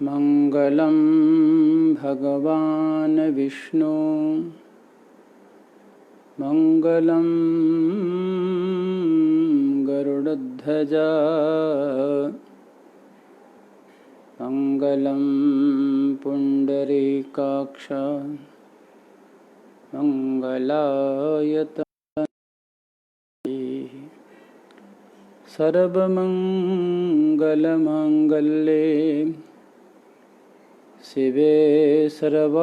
मंगलम भगवान विष्णु मंगलम गरुड़ध्वजा मंगलम पुंडरीकाक्ष मंगलायतने सर्वमंगलमांगल्ये शिवे सर्वार्थसाधिके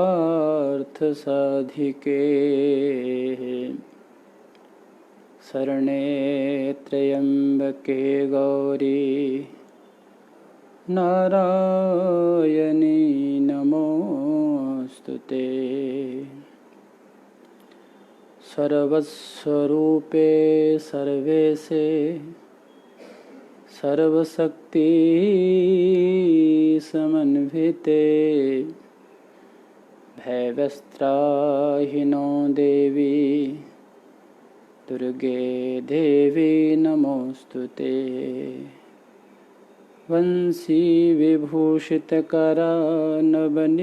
शरणे त्र्यंबके गौरी नारायणी नमोस्तुते। सर्वस्वरूपे सर्वेशे सर्वशक्ति समन्विते भयवस्त्राहिनो देवी दुर्गे देवी नमोस्तुते। वंशी विभूषितकरा नवनीरदाभात्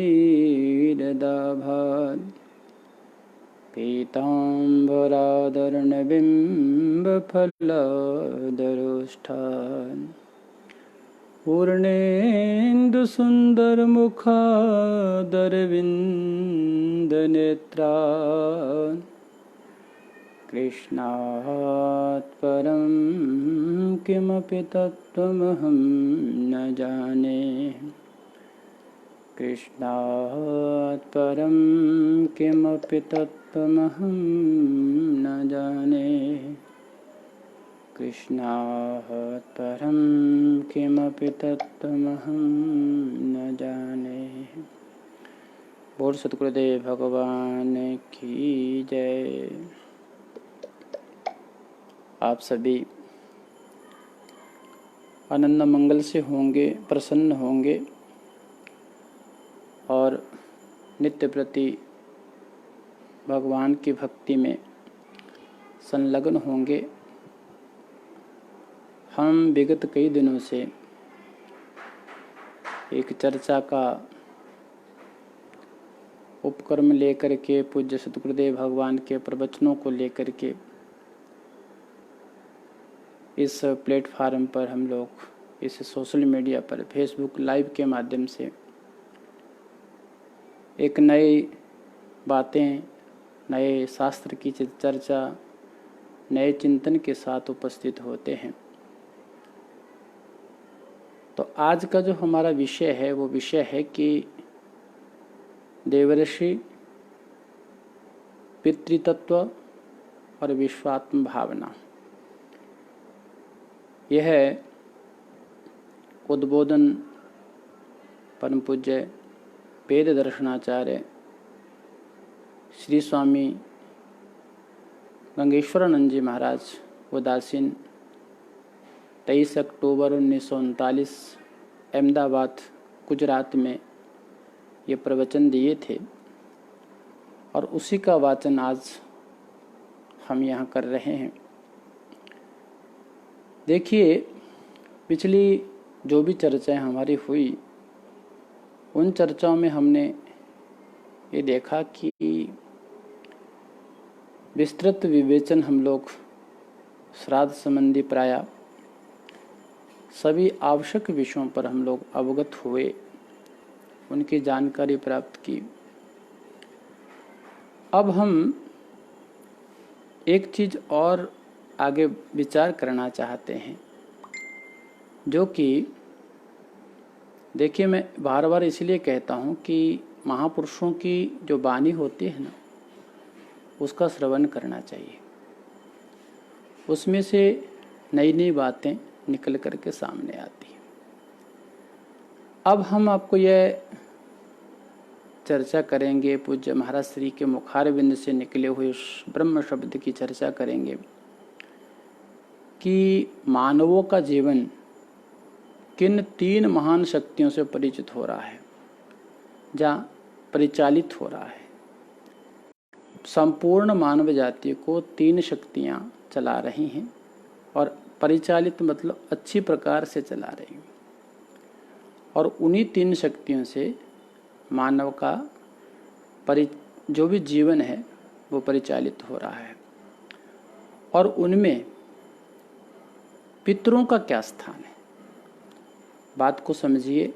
पीताम्बरादर्णबिम्बफलादरोष्ठान् पूर्णेन्दुसुन्दरमुखादरविन्दनेत्रान् कृष्णात् परं किमपि तत्त्वमहं न जाने। कृष्णात् परं किमपि तत्त्वमहं न जाने। कृष्णात् परं किमपि तत्त्वमहं न जाने। बोल सतगुरुदेव भगवान की जय। आप सभी आनंद मंगल से होंगे, प्रसन्न होंगे और नित्य प्रति भगवान की भक्ति में संलग्न होंगे। हम विगत कई दिनों से एक चर्चा का उपक्रम लेकर के पूज्य सतगुरुदेव भगवान के प्रवचनों को लेकर के इस प्लेटफार्म पर हम लोग इस सोशल मीडिया पर फेसबुक लाइव के माध्यम से एक नई बातें, नए शास्त्र की चर्चा, नए चिंतन के साथ उपस्थित होते हैं। तो आज का जो हमारा विषय है वो विषय है कि देवर्षि, पितृतत्व और विश्वात्म भावना। यह उद्बोधन परम पूज्य वेद दर्शनाचार्य श्री स्वामी गंगेश्वरानंद जी महाराज उदासीन 23 अक्टूबर 1939 अहमदाबाद गुजरात में ये प्रवचन दिए थे और उसी का वाचन आज हम यहाँ कर रहे हैं। देखिए, पिछली जो भी चर्चाएं हमारी हुई उन चर्चाओं में हमने ये देखा कि विस्तृत विवेचन हम लोग श्राद्ध संबंधी प्राय सभी आवश्यक विषयों पर हम लोग अवगत हुए, उनकी जानकारी प्राप्त की। अब हम एक चीज़ और आगे विचार करना चाहते हैं, जो कि देखिए, मैं बार बार इसलिए कहता हूँ कि महापुरुषों की जो वाणी होती है ना, उसका श्रवण करना चाहिए। उसमें से नई नई बातें निकल करके सामने आती हैं। अब हम आपको यह चर्चा करेंगे, पूज्य महाराज श्री के मुखारविंद से निकले हुए उस ब्रह्म शब्द की चर्चा करेंगे कि मानवों का जीवन किन तीन महान शक्तियों से परिचित हो रहा है, जहाँ परिचालित हो रहा है। संपूर्ण मानव जाति को 3 शक्तियाँ चला रही हैं और परिचालित मतलब अच्छी प्रकार से चला रही हैं, और उन्हीं 3 शक्तियों से मानव का जो भी जीवन है वो परिचालित हो रहा है। और उनमें पितरों का क्या स्थान है, बात को समझिए,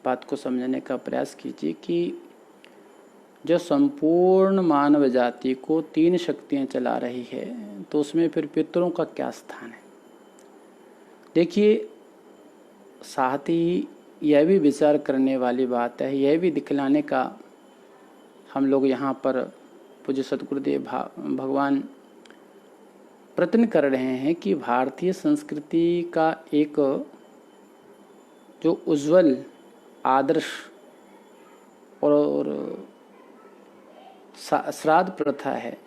बात को समझने का प्रयास कीजिए कि जो संपूर्ण मानव जाति को 3 शक्तियाँ चला रही है तो उसमें फिर पितरों का क्या स्थान है। देखिए, साथ ही यह भी विचार करने वाली बात है, यह भी दिखलाने का हम लोग यहाँ पर पूज्य सद्गुरुदेव भगवान प्रयत्न कर रहे हैं कि भारतीय संस्कृति का एक जो उज्जवल आदर्श और श्राद्ध प्रथा है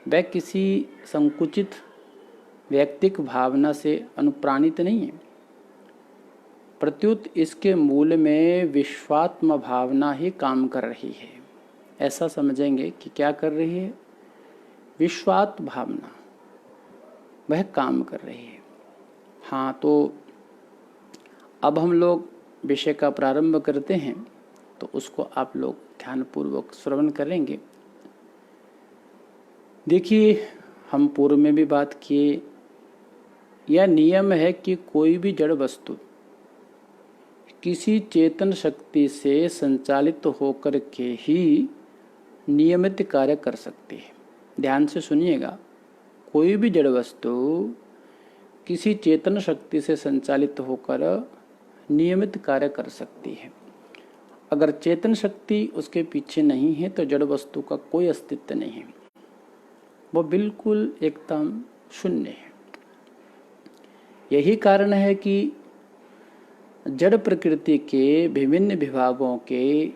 वह किसी संकुचित व्यक्तिक भावना से अनुप्राणित नहीं है, प्रत्युत इसके मूल में विश्वात्म भावना ही काम कर रही है। ऐसा समझेंगे कि क्या कर रही है, विश्वात्म भावना वह काम कर रही है। हाँ, तो अब हम लोग विषय का प्रारंभ करते हैं, तो उसको आप लोग ध्यानपूर्वक श्रवण करेंगे। देखिए, हम पूर्व में भी बात किए, यह नियम है कि कोई भी जड़ वस्तु किसी चेतन शक्ति से संचालित होकर के ही नियमित कार्य कर सकती है। ध्यान से सुनिएगा, कोई भी जड़ वस्तु किसी चेतन शक्ति से संचालित होकर नियमित कार्य कर सकती है। अगर चेतन शक्ति उसके पीछे नहीं है तो जड़ वस्तु का कोई अस्तित्व नहीं है, वो बिल्कुल एकदम शून्य है। यही कारण है कि जड़ प्रकृति के विभिन्न विभागों के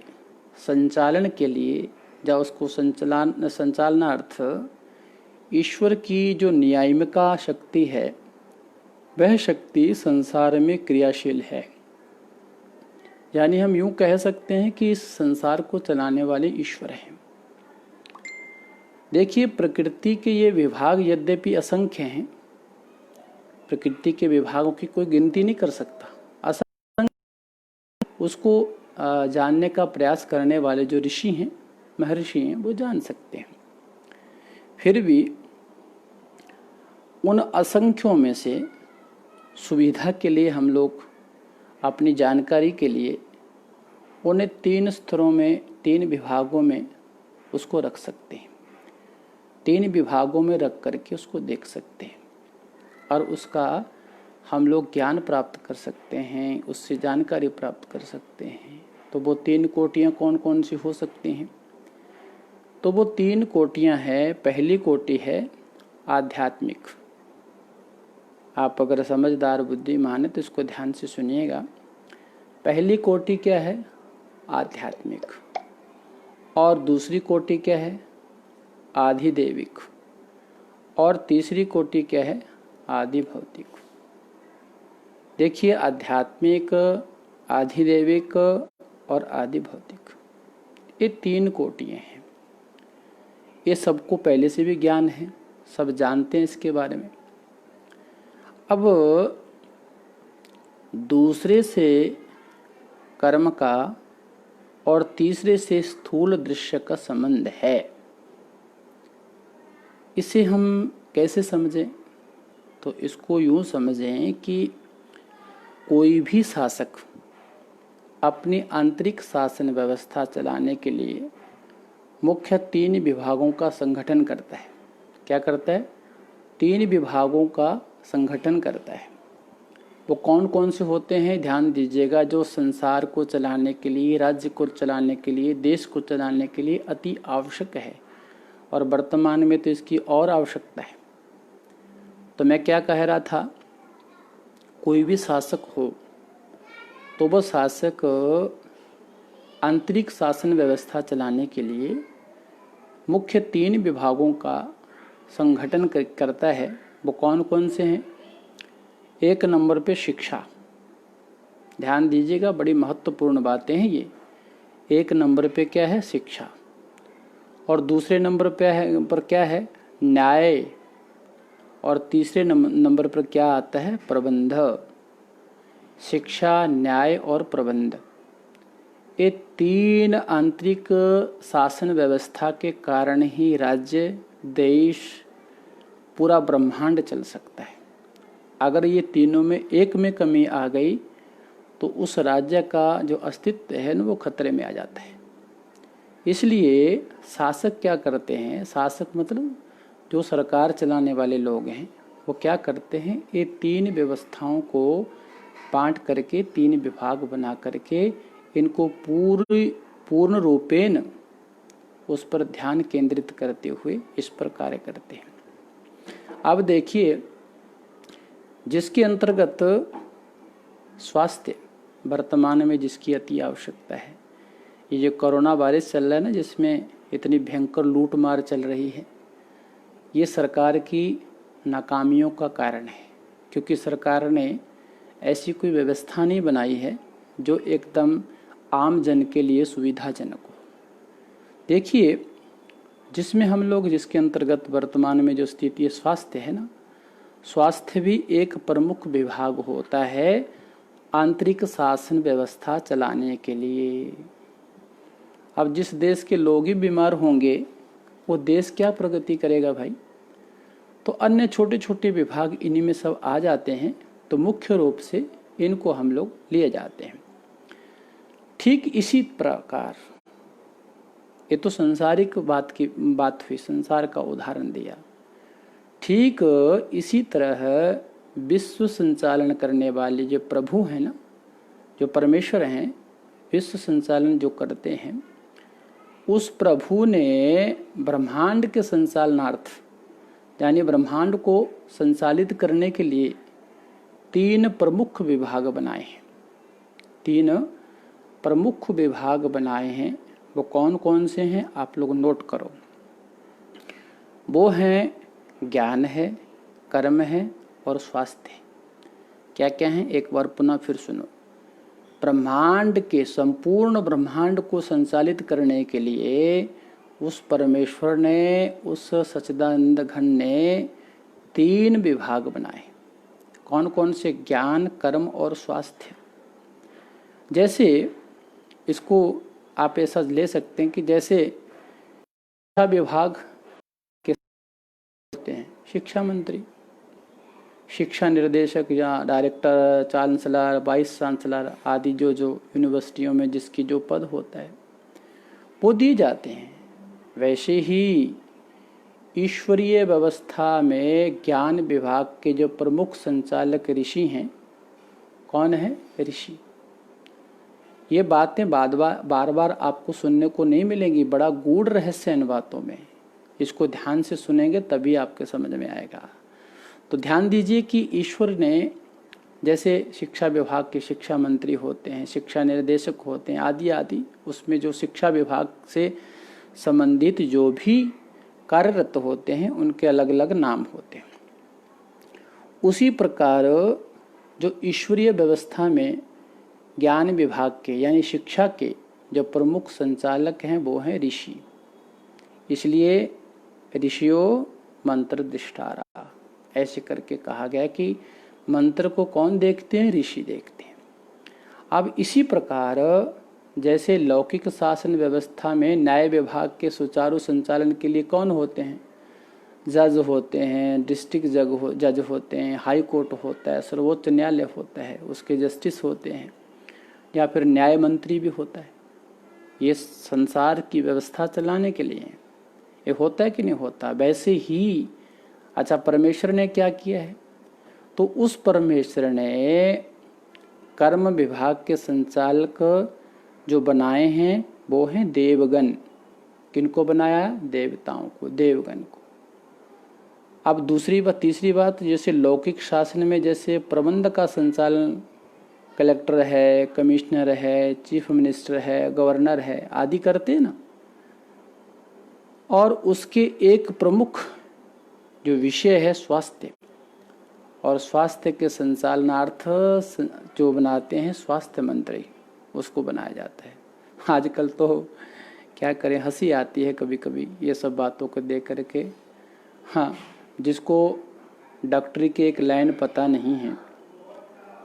संचालन के लिए या उसको संचालनार्थ ईश्वर की जो न्यायिका शक्ति है वह शक्ति संसार में क्रियाशील है। यानी हम यूं कह सकते हैं कि इस संसार को चलाने वाले ईश्वर हैं। देखिए, प्रकृति के ये विभाग यद्यपि असंख्य हैं, प्रकृति के विभागों की कोई गिनती नहीं कर सकता, असंख्य उसको जानने का प्रयास करने वाले जो ऋषि हैं, महर्षि हैं, वो जान सकते हैं। फिर भी उन असंख्यों में से सुविधा के लिए हम लोग अपनी जानकारी के लिए उन्हें 3 स्तरों में, 3 विभागों में उसको रख सकते हैं। 3 विभागों में रख करके उसको देख सकते हैं और उसका हम लोग ज्ञान प्राप्त कर सकते हैं, उससे जानकारी प्राप्त कर सकते हैं। तो वो 3 कोटियाँ कौन कौन सी हो सकती हैं? तो वो 3 कोटियाँ हैं। पहली कोटि है आध्यात्मिक। आप अगर समझदार बुद्धिमान है तो इसको ध्यान से सुनिएगा। पहली कोटि क्या है? आध्यात्मिक। और दूसरी कोटि क्या है? आधिदैविक। और तीसरी कोटि क्या है? आदि भौतिक। देखिए, आध्यात्मिक, आधिदैविक और आदि भौतिक, ये 3 कोटियाँ हैं। ये सबको पहले से भी ज्ञान है, सब जानते हैं इसके बारे में। अब दूसरे से कर्म का और तीसरे से स्थूल दृश्य का संबंध है। इसे हम कैसे समझें? तो इसको यूँ समझें कि कोई भी शासक अपनी आंतरिक शासन व्यवस्था चलाने के लिए मुख्य 3 विभागों का संगठन करता है। क्या करता है? 3 विभागों का संगठन करता है। वो कौन कौन से होते हैं? ध्यान दीजिएगा। जो संसार को चलाने के लिए, राज्य को चलाने के लिए, देश को चलाने के लिए अति आवश्यक है, और वर्तमान में तो इसकी और आवश्यकता है। तो मैं क्या कह रहा था, कोई भी शासक हो तो वह शासक आंतरिक शासन व्यवस्था चलाने के लिए मुख्य 3 विभागों का संगठन करता है। वो कौन कौन से हैं? 1 नंबर पे शिक्षा। ध्यान दीजिएगा, बड़ी महत्वपूर्ण बातें हैं ये। 1 नंबर पे क्या है? शिक्षा। और दूसरे नंबर पर क्या है, न्याय, और तीसरे नंबर पर क्या आता है, प्रबंध। शिक्षा, न्याय और प्रबंध, ये तीन आंतरिक शासन व्यवस्था के कारण ही राज्य, देश, पूरा ब्रह्मांड चल सकता है। अगर ये तीनों में एक में कमी आ गई तो उस राज्य का जो अस्तित्व है ना वो खतरे में आ जाता है। इसलिए शासक क्या करते हैं, शासक मतलब जो सरकार चलाने वाले लोग हैं, वो क्या करते हैं, ये तीन व्यवस्थाओं को बांट करके, तीन विभाग बना करके इनको पूर्ण रूपेण उस पर ध्यान केंद्रित करते हुए इस पर कार्य करते हैं। अब देखिए, जिसके अंतर्गत स्वास्थ्य वर्तमान में जिसकी अति आवश्यकता है, ये जो कोरोना वायरस चल रहा है ना, जिसमें इतनी भयंकर लूट मार चल रही है, ये सरकार की नाकामियों का कारण है। क्योंकि सरकार ने ऐसी कोई व्यवस्था नहीं बनाई है जो एकदम आम जन के लिए सुविधाजनक हो। देखिए, जिसमें हम लोग, जिसके अंतर्गत वर्तमान में जो स्थिति स्वास्थ्य है ना, स्वास्थ्य भी एक प्रमुख विभाग होता है आंतरिक शासन व्यवस्था चलाने के लिए। अब जिस देश के लोग ही बीमार होंगे वो देश क्या प्रगति करेगा भाई। तो अन्य छोटे छोटे विभाग इन्हीं में सब आ जाते हैं, तो मुख्य रूप से इनको हम लोग लिए जाते हैं। ठीक इसी प्रकार, ये तो संसारिक बात हुई, संसार का उदाहरण दिया। ठीक इसी तरह विश्व संचालन करने वाले जो प्रभु हैं ना, जो परमेश्वर हैं, विश्व संचालन जो करते हैं, उस प्रभु ने ब्रह्मांड के संचालनार्थ, यानी ब्रह्मांड को संचालित करने के लिए तीन प्रमुख विभाग बनाए हैं। तीन प्रमुख विभाग बनाए हैं। वो कौन कौन से हैं आप लोग नोट करो। वो हैं ज्ञान है, कर्म है और स्वास्थ्य है। क्या क्या हैं, एक बार पुनः फिर सुनो। ब्रह्मांड के, संपूर्ण ब्रह्मांड को संचालित करने के लिए उस परमेश्वर ने, उस सच्चिदानंद घन ने तीन विभाग बनाए। कौन कौन से, ज्ञान, कर्म और स्वास्थ्य। जैसे इसको आप ऐसा ले सकते हैं कि जैसे शिक्षा विभाग के होते हैं शिक्षा मंत्री, शिक्षा निर्देशक या डायरेक्टर, चांसलर, वाइस चांसलर आदि जो यूनिवर्सिटियों में जिसकी जो पद होता है वो दिए जाते हैं। वैसे ही ईश्वरीय व्यवस्था में ज्ञान विभाग के जो प्रमुख संचालक ऋषि हैं, कौन है, ऋषि। ये बातें बार बार आपको सुनने को नहीं मिलेंगी, बड़ा गूढ़ रहस्य इन बातों में। इसको ध्यान से सुनेंगे तभी आपके समझ में आएगा। तो ध्यान दीजिए कि ईश्वर ने, जैसे शिक्षा विभाग के शिक्षा मंत्री होते हैं, शिक्षा निर्देशक होते हैं, आदि आदि, उसमें जो शिक्षा विभाग से संबंधित जो भी कार्यरत होते हैं उनके अलग अलग नाम होते हैं। उसी प्रकार जो ईश्वरीय व्यवस्था में ज्ञान विभाग के यानी शिक्षा के जो प्रमुख संचालक हैं वो हैं ऋषि। इसलिए ऋषियों मंत्र दृष्टारा ऐसे करके कहा गया कि मंत्र को कौन देखते हैं, ऋषि देखते हैं। अब इसी प्रकार जैसे लौकिक शासन व्यवस्था में न्याय विभाग के सुचारू संचालन के लिए कौन होते हैं, जज होते हैं, डिस्ट्रिक्ट जज होते हैं, हाई कोर्ट होता है, सर्वोच्च न्यायालय होता है, उसके जस्टिस होते हैं, या फिर न्याय मंत्री भी होता है। ये संसार की व्यवस्था चलाने के लिए ये होता है कि नहीं होता। वैसे ही अच्छा, परमेश्वर ने क्या किया है, तो उस परमेश्वर ने कर्म विभाग के संचालक जो बनाए हैं वो हैं देवगण। किनको बनाया, देवताओं को, देवगण को। अब तीसरी बात, जैसे लौकिक शासन में जैसे प्रबंध का संचालन कलेक्टर है, कमिश्नर है, चीफ मिनिस्टर है, गवर्नर है आदि करते हैं ना, और उसके एक प्रमुख जो विषय है स्वास्थ्य, और स्वास्थ्य के संचालनार्थ जो बनाते हैं स्वास्थ्य मंत्री, उसको बनाया जाता है। आजकल तो क्या करें, हंसी आती है कभी कभी ये सब बातों को देख करके। हाँ, जिसको डॉक्टरी की एक लाइन पता नहीं है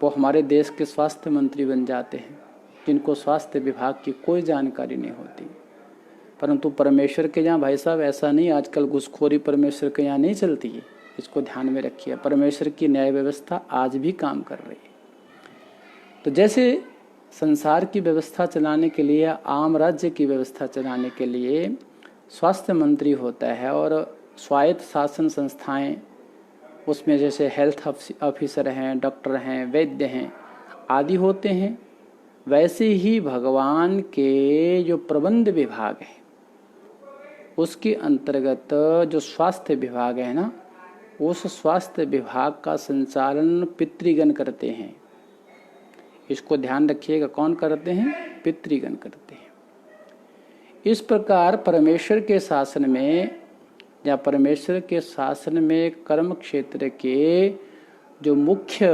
वो हमारे देश के स्वास्थ्य मंत्री बन जाते हैं, जिनको स्वास्थ्य विभाग की कोई जानकारी नहीं होती। परंतु परमेश्वर के यहाँ भाई साहब ऐसा नहीं, आजकल घूसखोरी परमेश्वर के यहाँ नहीं चलती है, इसको ध्यान में रखिए। परमेश्वर की न्याय व्यवस्था आज भी काम कर रही है। तो जैसे संसार की व्यवस्था चलाने के लिए, आम राज्य की व्यवस्था चलाने के लिए स्वास्थ्य मंत्री होता है और स्वायत्त शासन संस्थाएं, उसमें जैसे हेल्थ ऑफिसर हैं, डॉक्टर हैं, वैद्य हैं आदि होते हैं, वैसे ही भगवान के जो प्रबंध विभाग है उसके अंतर्गत जो स्वास्थ्य विभाग है ना, उस स्वास्थ्य विभाग का संचालन पितृगण करते हैं। इसको ध्यान रखिएगा, कौन करते हैं? पितृगण करते हैं। इस प्रकार परमेश्वर के शासन में या परमेश्वर के शासन में कर्म क्षेत्र के जो मुख्य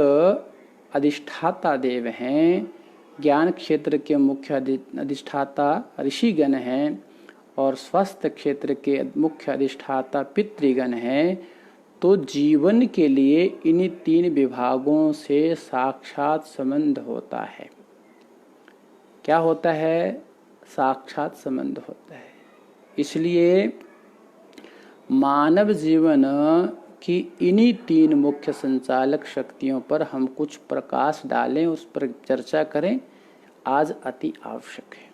अधिष्ठाता देव हैं, ज्ञान क्षेत्र के मुख्य अधिष्ठाता ऋषिगण हैं और स्वास्थ्य क्षेत्र के मुख्य अधिष्ठाता पितृगण हैं, तो जीवन के लिए इन्हीं तीन विभागों से साक्षात संबंध होता है। क्या होता है? साक्षात संबंध होता है। इसलिए मानव जीवन की इन्हीं तीन मुख्य संचालक शक्तियों पर हम कुछ प्रकाश डालें, उस पर चर्चा करें, आज अति आवश्यक है।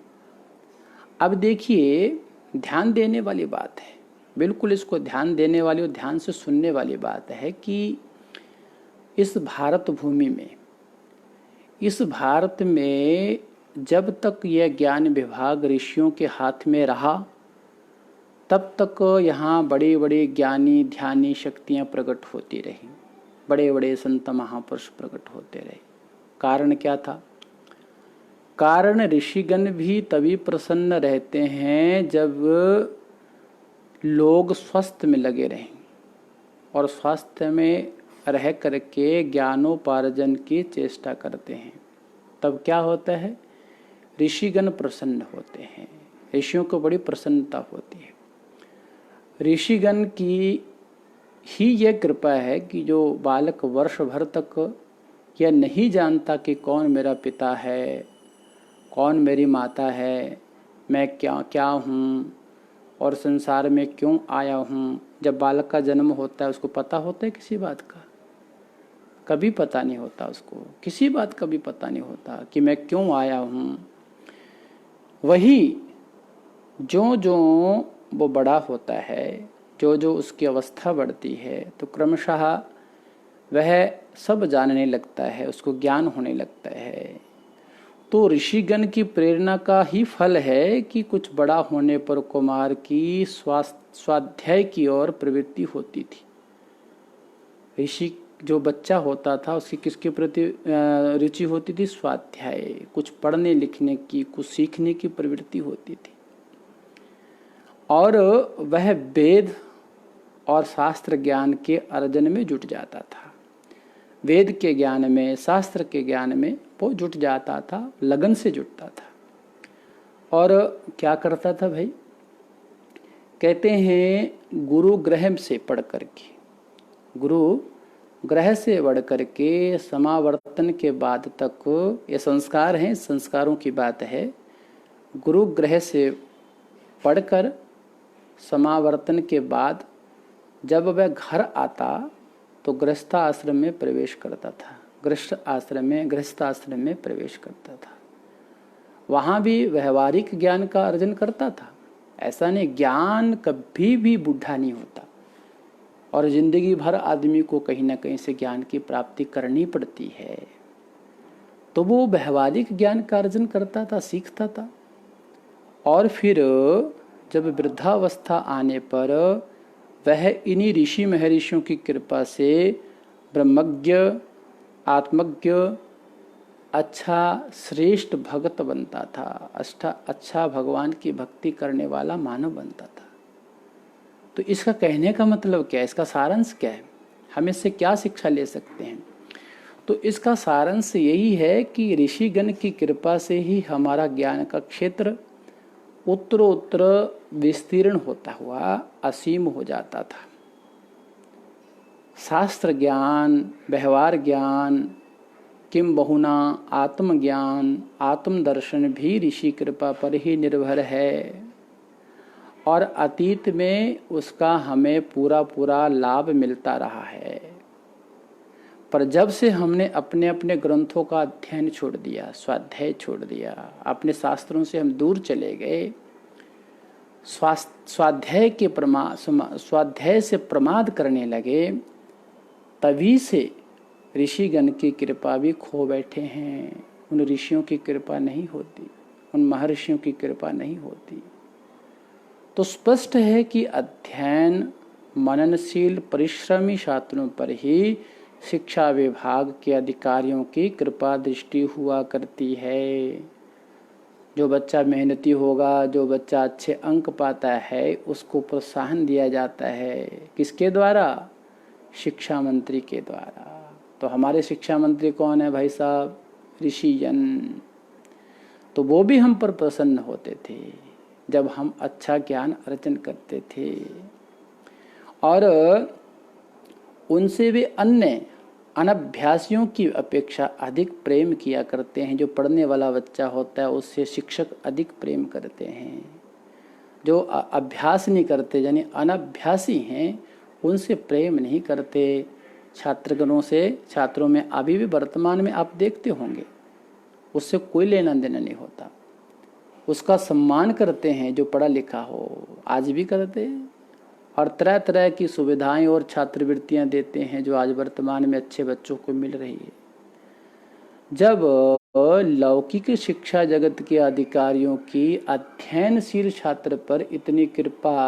अब देखिए, ध्यान देने वाली बात है, बिल्कुल इसको ध्यान देने वाली और ध्यान से सुनने वाली बात है कि इस भारत भूमि में, इस भारत में जब तक यह ज्ञान विभाग ऋषियों के हाथ में रहा, तब तक यहाँ बड़े बड़े ज्ञानी ध्यानी शक्तियाँ प्रकट होती रहीं, बड़े बड़े संत महापुरुष प्रकट होते रहे। कारण क्या था? कारण ऋषिगण भी तभी प्रसन्न रहते हैं जब लोग स्वस्थ में लगे रहें और स्वास्थ्य में रह करके ज्ञानोपार्जन की चेष्टा करते हैं। तब क्या होता है? ऋषिगण प्रसन्न होते हैं, ऋषियों को बड़ी प्रसन्नता होती है। ऋषिगण की ही यह कृपा है कि जो बालक वर्ष भर तक यह नहीं जानता कि कौन मेरा पिता है, कौन मेरी माता है, मैं क्या हूँ और संसार में क्यों आया हूँ। जब बालक का जन्म होता है उसको पता होता है किसी बात का? कभी पता नहीं होता उसको, किसी बात का भी पता नहीं होता कि मैं क्यों आया हूँ। वही जो जो वो बड़ा होता है, जो जो उसकी अवस्था बढ़ती है, तो क्रमशः वह सब जानने लगता है, उसको ज्ञान होने लगता है। तो ऋषिगण की प्रेरणा का ही फल है कि कुछ बड़ा होने पर कुमार की स्वाध्याय की ओर प्रवृत्ति होती थी। ऋषि जो बच्चा होता था उसकी किसके प्रति रुचि होती थी? स्वाध्याय, कुछ पढ़ने लिखने की, कुछ सीखने की प्रवृत्ति होती थी। और वह वेद और शास्त्र ज्ञान के अर्जन में जुट जाता था, वेद के ज्ञान में, शास्त्र के ज्ञान में वो जुट जाता था, लगन से जुटता था। और क्या करता था भाई? कहते हैं गुरु ग्रह से पढ़ करके, गुरु ग्रह से बढ़ करके समावर्तन के बाद तक, ये संस्कार हैं, संस्कारों की बात है। गुरु ग्रह से पढ़कर समावर्तन के बाद जब वह घर आता तो गृहस्थ आश्रम में प्रवेश करता था, गृहस्थ आश्रम में प्रवेश करता था। वहाँ भी व्यवहारिक ज्ञान का अर्जन करता था। ऐसा नहीं, ज्ञान कभी भी बूढ़ा नहीं होता और जिंदगी भर आदमी को कहीं ना कहीं से ज्ञान की प्राप्ति करनी पड़ती है। तो वो व्यवहारिक ज्ञान का अर्जन करता था, सीखता था। और फिर जब वृद्धावस्था आने पर वह इन्हीं ऋषि महर्षियों की कृपा से ब्रह्मज्ञ, आत्मज्ञ, अच्छा श्रेष्ठ भक्त बनता था, अच्छा भगवान की भक्ति करने वाला मानव बनता था। तो इसका कहने का मतलब क्या है? इसका सारांश क्या है? हम इससे क्या शिक्षा ले सकते हैं? तो इसका सारांश यही है कि ऋषिगण की कृपा से ही हमारा ज्ञान का क्षेत्र उत्तरोत्तर विस्तीर्ण होता हुआ असीम हो जाता था। शास्त्र ज्ञान, व्यवहार ज्ञान, किम बहुना आत्मज्ञान, आत्मदर्शन भी ऋषि कृपा पर ही निर्भर है और अतीत में उसका हमें पूरा पूरा लाभ मिलता रहा है। पर जब से हमने अपने अपने ग्रंथों का अध्ययन छोड़ दिया, स्वाध्याय छोड़ दिया, अपने शास्त्रों से हम दूर चले गए, स्वाध्याय से प्रमाद करने लगे, तभी से ऋषिगण की कृपा भी खो बैठे हैं। उन ऋषियों की कृपा नहीं होती, उन महर्षियों की कृपा नहीं होती। तो स्पष्ट है कि अध्ययन मननशील परिश्रमी छात्रों पर ही शिक्षा विभाग के अधिकारियों की कृपा दृष्टि हुआ करती है। जो बच्चा मेहनती होगा, जो बच्चा अच्छे अंक पाता है, उसको प्रोत्साहन दिया जाता है। किसके द्वारा? शिक्षा मंत्री के द्वारा। तो हमारे शिक्षा मंत्री कौन है भाई साहब? ऋषिजन। तो वो भी हम पर प्रसन्न होते थे जब हम अच्छा ज्ञान अर्जन करते थे, और उनसे वे अन्य अनभ्यासियों की अपेक्षा अधिक प्रेम किया करते हैं। जो पढ़ने वाला बच्चा होता है उससे शिक्षक अधिक प्रेम करते हैं। जो अभ्यास नहीं करते यानी अनभ्यासी हैं, उनसे प्रेम नहीं करते। छात्रगणों से, छात्रों में अभी भी वर्तमान में आप देखते होंगे, उससे कोई लेना देना नहीं होता। उसका सम्मान करते हैं जो पढ़ा लिखा हो, आज भी करते हैं, और तरह तरह की सुविधाएं और छात्रवृत्तियां देते हैं जो आज वर्तमान में अच्छे बच्चों को मिल रही है। जब लौकिक शिक्षा जगत के अधिकारियों की अध्ययनशील छात्र पर इतनी कृपा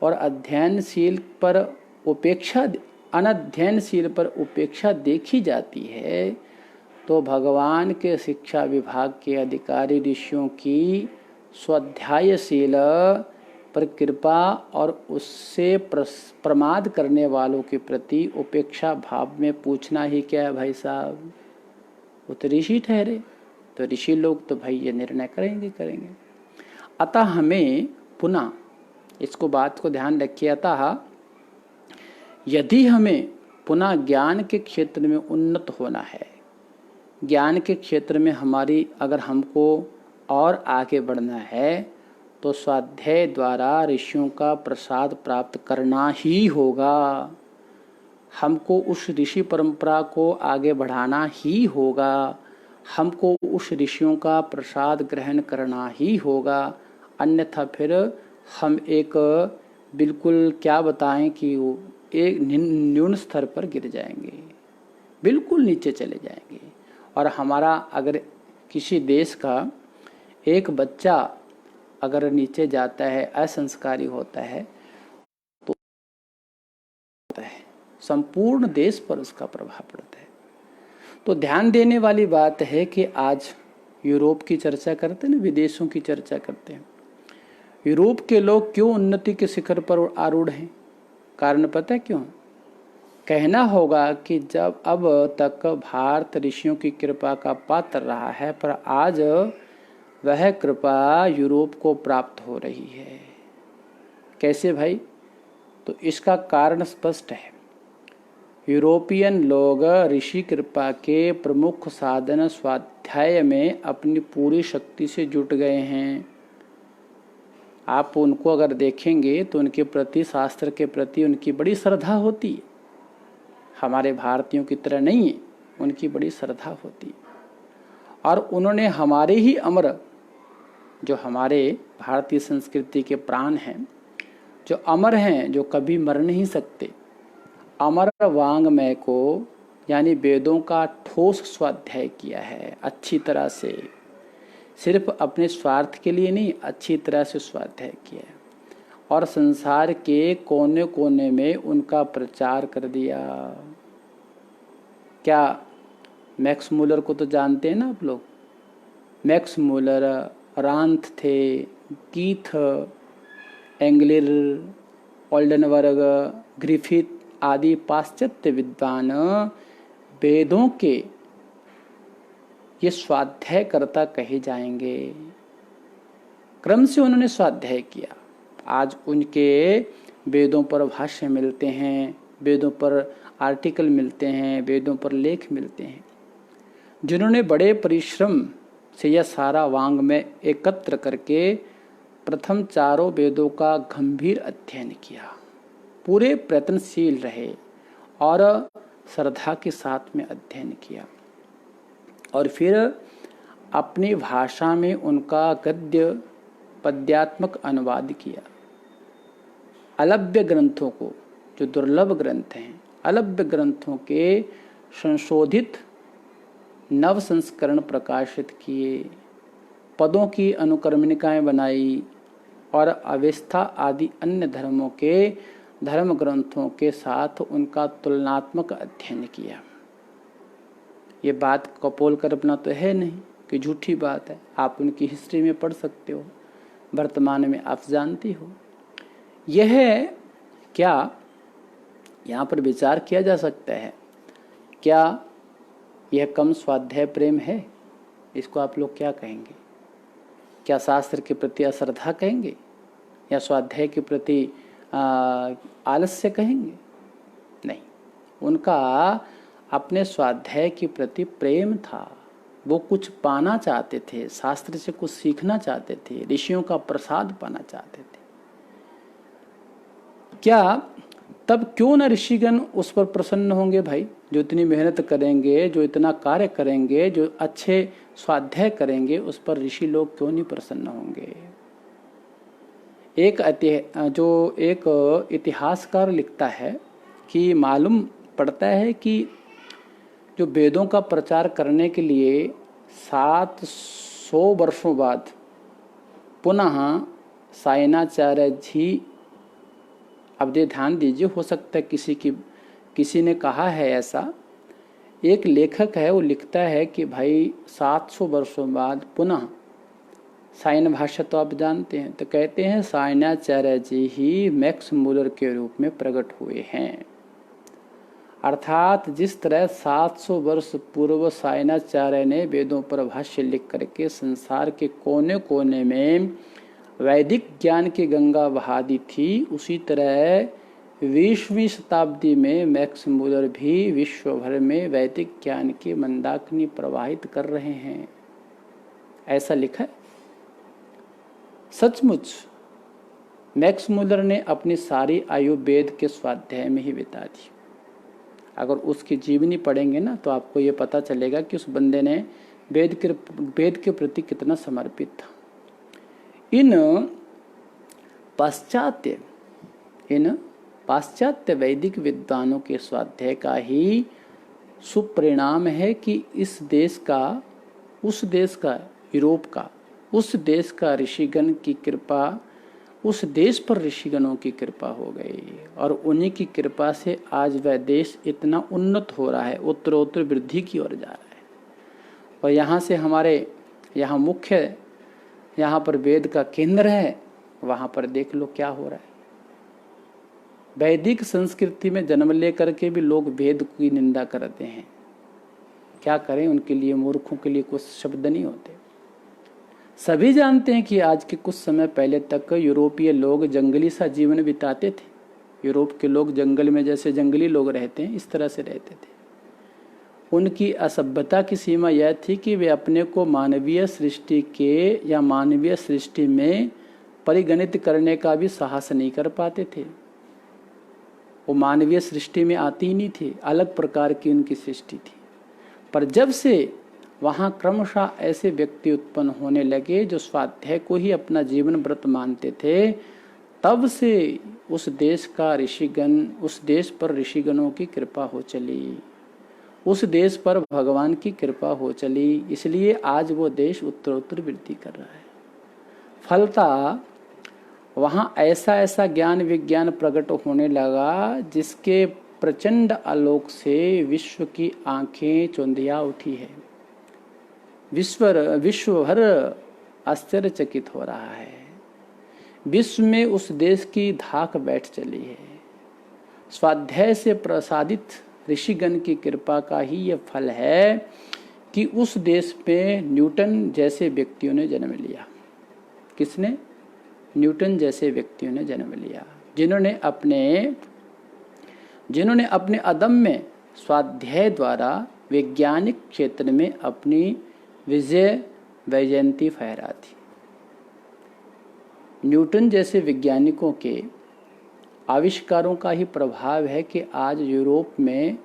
और अध्ययनशील पर उपेक्षा, अनध्ययनशील पर उपेक्षा देखी जाती है, तो भगवान के शिक्षा विभाग के अधिकारी ऋषियों की स्वाध्यायशील पर कृपा और उससे प्रमाद करने वालों के प्रति उपेक्षा भाव में पूछना ही क्या है भाई साहब? वो तो ऋषि ठहरे, तो ऋषि लोग तो भाई ये निर्णय करेंगे। अतः हमें पुनः इसको बात को ध्यान रखिए, अतः यदि हमें पुनः ज्ञान के क्षेत्र में उन्नत होना है, ज्ञान के क्षेत्र में हमारी अगर हमको और आगे बढ़ना है, तो स्वाध्याय द्वारा ऋषियों का प्रसाद प्राप्त करना ही होगा। हमको उस ऋषि परंपरा को आगे बढ़ाना ही होगा, हमको उस ऋषियों का प्रसाद ग्रहण करना ही होगा। अन्यथा फिर हम एक बिल्कुल क्या बताएं कि एक न्यून स्तर पर गिर जाएंगे, बिल्कुल नीचे चले जाएंगे। और हमारा अगर किसी देश का एक बच्चा अगर नीचे जाता है, असंस्कारी होता है, तो होता है संपूर्ण देश पर उसका प्रभाव पड़ता है। तो ध्यान देने वाली बात है कि आज यूरोप की चर्चा करते हैं ना, विदेशों की चर्चा करते हैं। यूरोप के लोग क्यों उन्नति के शिखर पर आरूढ़ हैं? कारण पता है क्यों? कहना होगा कि जब अब तक भारत ऋषियों की कृपा का पात्र रहा है, पर आज वह कृपा यूरोप को प्राप्त हो रही है। कैसे भाई? तो इसका कारण स्पष्ट है। यूरोपियन लोग ऋषि कृपा के प्रमुख साधन स्वाध्याय में अपनी पूरी शक्ति से जुट गए हैं। आप उनको अगर देखेंगे तो उनके प्रति, शास्त्र के प्रति उनकी बड़ी श्रद्धा होती है। हमारे भारतीयों की तरह नहीं है, उनकी बड़ी श्रद्धा होती है। और उन्होंने हमारे ही अमर, जो हमारे भारतीय संस्कृति के प्राण हैं, जो अमर हैं, जो कभी मर नहीं सकते, अमर वांग्मय को यानी वेदों का ठोस स्वाध्याय किया है अच्छी तरह से। सिर्फ अपने स्वार्थ के लिए नहीं, अच्छी तरह से स्वाध्याय किया है और संसार के कोने कोने में उनका प्रचार कर दिया। क्या मैक्स मूलर को तो जानते हैं ना आप लोग? मैक्स मूलर, रांथ थे, कीथ, एंगलिर, ओल्डनबर्ग, ग्रिफिथ आदि पाश्चात्य विद्वान वेदों के ये स्वाध्यायकर्ता कहे जाएंगे। क्रम से उन्होंने स्वाध्याय किया। आज उनके वेदों पर भाष्य मिलते हैं, वेदों पर आर्टिकल मिलते हैं, वेदों पर लेख मिलते हैं। जिन्होंने बड़े परिश्रम से यह सारा वांग में एकत्र करके प्रथम चारों वेदों का गंभीर अध्ययन किया, पूरे प्रयत्नशील रहे और श्रद्धा के साथ में अध्ययन किया, और फिर अपनी भाषा में उनका गद्य पद्यात्मक अनुवाद किया। अलभ्य ग्रंथों को, जो दुर्लभ ग्रंथ हैं, अलभ्य ग्रंथों के संशोधित नव संस्करण प्रकाशित किए, पदों की अनुक्रमणिकाएं बनाई और अवेस्था आदि अन्य धर्मों के धर्म ग्रंथों के साथ उनका तुलनात्मक अध्ययन किया। ये बात कपोल कल्पना तो है नहीं कि झूठी बात है, आप उनकी हिस्ट्री में पढ़ सकते हो, वर्तमान में आप जानती हो। यह क्या यहाँ पर विचार किया जा सकता है, क्या यह कम स्वाध्याय प्रेम है? इसको आप लोग क्या कहेंगे? क्या शास्त्र के प्रति अश्रद्धा कहेंगे या स्वाध्याय के प्रति आलस्य कहेंगे? नहीं, उनका अपने स्वाध्याय के प्रति प्रेम था। वो कुछ पाना चाहते थे, शास्त्र से कुछ सीखना चाहते थे, ऋषियों का प्रसाद पाना चाहते थे। क्या तब क्यों न ऋषिगण उस पर प्रसन्न होंगे भाई? जो इतनी मेहनत करेंगे, जो इतना कार्य करेंगे, जो अच्छे स्वाध्याय करेंगे, उस पर ऋषि लोग क्यों नहीं प्रसन्न होंगे? एक इतिहासकार लिखता है कि मालूम पड़ता है कि जो वेदों का प्रचार करने के लिए 700 वर्षों बाद पुनः सायणाचार्य जी, अब ये ध्यान दीजिए, हो सकता है किसी ने कहा है ऐसा, एक लेखक है वो लिखता है कि भाई 700 वर्षों बाद पुनः साइन भाषा तो आप जानते हैं, तो कहते हैं सायणाचार्य जी ही मैक्स मूलर के रूप में प्रकट हुए हैं। अर्थात जिस तरह 700 वर्ष पूर्व सायणाचार्य ने वेदों पर भाष्य लिख करके संसार के कोने कोने में वैदिक ज्ञान की गंगा बहा दी थी, उसी तरह 20वीं शताब्दी में मैक्स मूलर भी विश्व भर में वैदिक ज्ञान की मंदाकिनी प्रवाहित कर रहे हैं। ऐसा लिखा है। सचमुच मैक्स मूलर ने अपनी सारी आयु वेद के स्वाध्याय में ही बिता दी। अगर उसकी जीवनी पढ़ेंगे ना तो आपको ये पता चलेगा कि उस बंदे ने वेद के प्रति कितना समर्पित था। इन पाश्चात्य वैदिक विद्वानों के स्वाध्याय का ही सुपरिणाम है कि इस देश का, उस देश का, यूरोप का, उस देश का ऋषिगण की कृपा, उस देश पर ऋषिगणों की कृपा हो गई और उन्हीं की कृपा से आज वह देश इतना उन्नत हो रहा है, उत्तरोत्तर वृद्धि की ओर जा रहा है। और यहाँ से हमारे यहाँ मुख्य, यहाँ पर वेद का केंद्र है, वहाँ पर देख लो क्या हो रहा है। वैदिक संस्कृति में जन्म लेकर के भी लोग वेद की निंदा करते हैं। क्या करें, उनके लिए, मूर्खों के लिए कुछ शब्द नहीं होते। सभी जानते हैं कि आज के कुछ समय पहले तक यूरोपीय लोग जंगली सा जीवन बिताते थे। यूरोप के लोग जंगल में जैसे जंगली लोग रहते हैं, इस तरह से रहते थे। उनकी असभ्यता की सीमा यह थी कि वे अपने को मानवीय सृष्टि के या मानवीय सृष्टि में परिगणित करने का भी साहस नहीं कर पाते थे। वो मानवीय सृष्टि में आती ही नहीं थी, अलग प्रकार की उनकी सृष्टि थी। पर जब से वहाँ क्रमशः ऐसे व्यक्ति उत्पन्न होने लगे जो स्वाध्याय को ही अपना जीवन व्रत मानते थे, तब से उस देश का ऋषिगण, उस देश पर ऋषिगणों की कृपा हो चली, उस देश पर भगवान की कृपा हो चली। इसलिए आज वो देश उत्तरोत्तर वृद्धि कर रहा है। फलता वहाँ ऐसा ऐसा ज्ञान विज्ञान प्रकट होने लगा जिसके प्रचंड आलोक से विश्व की आंखें चौंधिया उठी है। विश्व भर आश्चर्यचकित हो रहा है। विश्व में उस देश की धाक बैठ चली है। स्वाध्याय से प्रसादित ऋषिगण की कृपा का ही यह फल है कि उस देश में न्यूटन जैसे व्यक्तियों ने जन्म लिया। किसने? न्यूटन जैसे व्यक्तियों ने जन्म लिया, जिन्होंने अपने अदम्य स्वाध्याय द्वारा वैज्ञानिक क्षेत्र में अपनी विजय वैजयंती फहरा थी। न्यूटन जैसे वैज्ञानिकों के आविष्कारों का ही प्रभाव है कि आज यूरोप में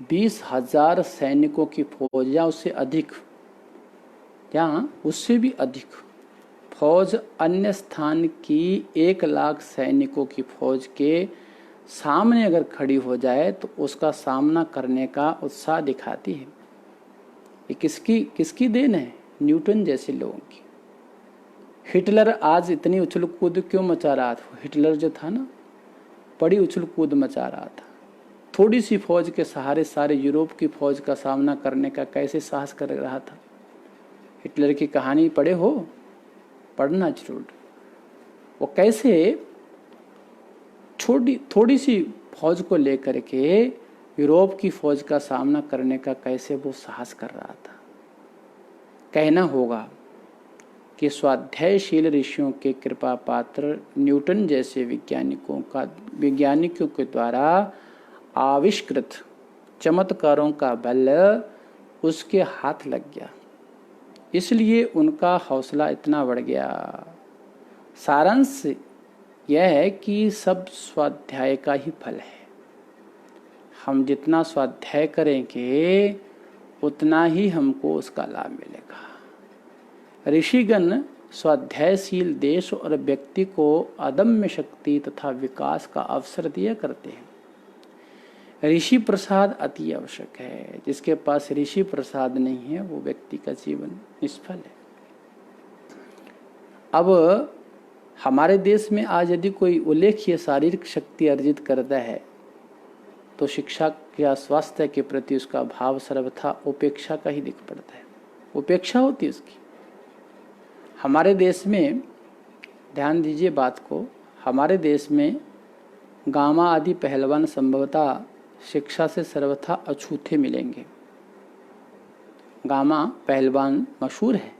20,000 सैनिकों की फौज या उससे अधिक, या उससे भी अधिक फौज अन्य स्थान की 1,00,000 सैनिकों की फौज के सामने अगर खड़ी हो जाए तो उसका सामना करने का उत्साह दिखाती है। ये किसकी देन है? न्यूटन जैसे लोगों की। हिटलर आज इतनी उछल कूद क्यों मचा रहा था? हिटलर जो था ना, बड़ी उछल कूद मचा रहा था। थोड़ी सी फौज के सहारे सारे यूरोप की फौज का सामना करने का कैसे साहस कर रहा था। हिटलर की कहानी पढ़े हो? पढ़ना जरूर। वो कैसे थोड़ी सी फौज को लेकर के यूरोप की फौज का सामना करने का कैसे वो साहस कर रहा था। कहना होगा कि स्वाध्यायशील ऋषियों के कृपा पात्र न्यूटन जैसे वैज्ञानिकों के द्वारा आविष्कृत चमत्कारों का बल उसके हाथ लग गया, इसलिए उनका हौसला इतना बढ़ गया। सारांश यह है कि सब स्वाध्याय का ही फल है। हम जितना स्वाध्याय करेंगे उतना ही हमको उसका लाभ मिलेगा। ऋषिगण स्वाध्यायशील देश और व्यक्ति को अदम्य शक्ति तथा विकास का अवसर दिया करते हैं। ऋषि प्रसाद अति आवश्यक है। जिसके पास ऋषि प्रसाद नहीं है वो व्यक्ति का जीवन निष्फल है। अब हमारे देश में आज यदि कोई उल्लेखनीय शारीरिक शक्ति अर्जित करता है तो शिक्षा या स्वास्थ्य के प्रति उसका भाव सर्वथा उपेक्षा का ही दिख पड़ता है। उपेक्षा होती है उसकी। हमारे देश में, ध्यान दीजिए बात को, हमारे देश में गामा आदि पहलवान संभवतः शिक्षा से सर्वथा अछूते मिलेंगे। गामा पहलवान मशहूर है,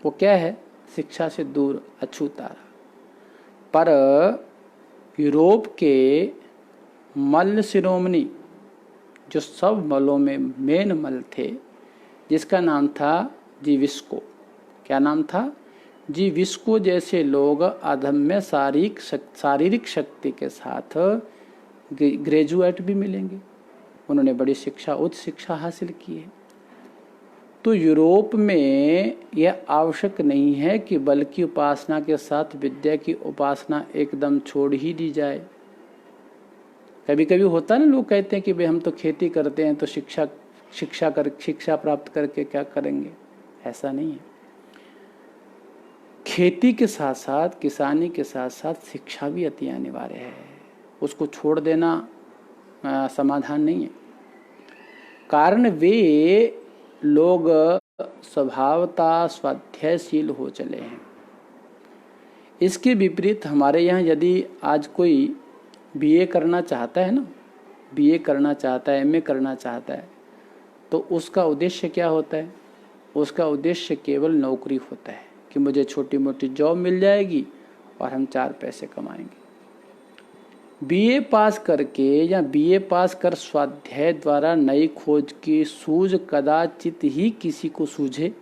वो क्या है? शिक्षा से दूर, अछूता। पर यूरोप के मल्ल शिरोमणि, जो सब मलों में मेन मल थे, जिसका नाम था जीविस्को। क्या नाम था? जीविस्को जैसे लोग अदम्य शारीरिक शक्ति के साथ ग्रेजुएट भी मिलेंगे। उन्होंने बड़ी शिक्षा, उच्च शिक्षा हासिल की है। तो यूरोप में यह आवश्यक नहीं है कि बल की उपासना के साथ विद्या की उपासना एकदम छोड़ ही दी जाए। कभी कभी होता है ना, लोग कहते हैं कि भाई हम तो खेती करते हैं तो शिक्षा प्राप्त करके क्या करेंगे। ऐसा नहीं है। खेती के साथ साथ, किसानी के साथ साथ शिक्षा भी अति अनिवार्य है। उसको छोड़ देना समाधान नहीं है। कारण वे लोग स्वभावतः स्वाध्यायशील हो चले हैं। इसके विपरीत हमारे यहाँ यदि आज कोई बीए करना चाहता है ना, बीए करना चाहता है, एमए करना चाहता है, तो उसका उद्देश्य क्या होता है? उसका उद्देश्य केवल नौकरी होता है कि मुझे छोटी मोटी जॉब मिल जाएगी और हम 4 पैसे कमाएंगे। बीए पास करके या बीए पास कर स्वाध्याय द्वारा नई खोज की सूझ कदाचित ही किसी को सूझे।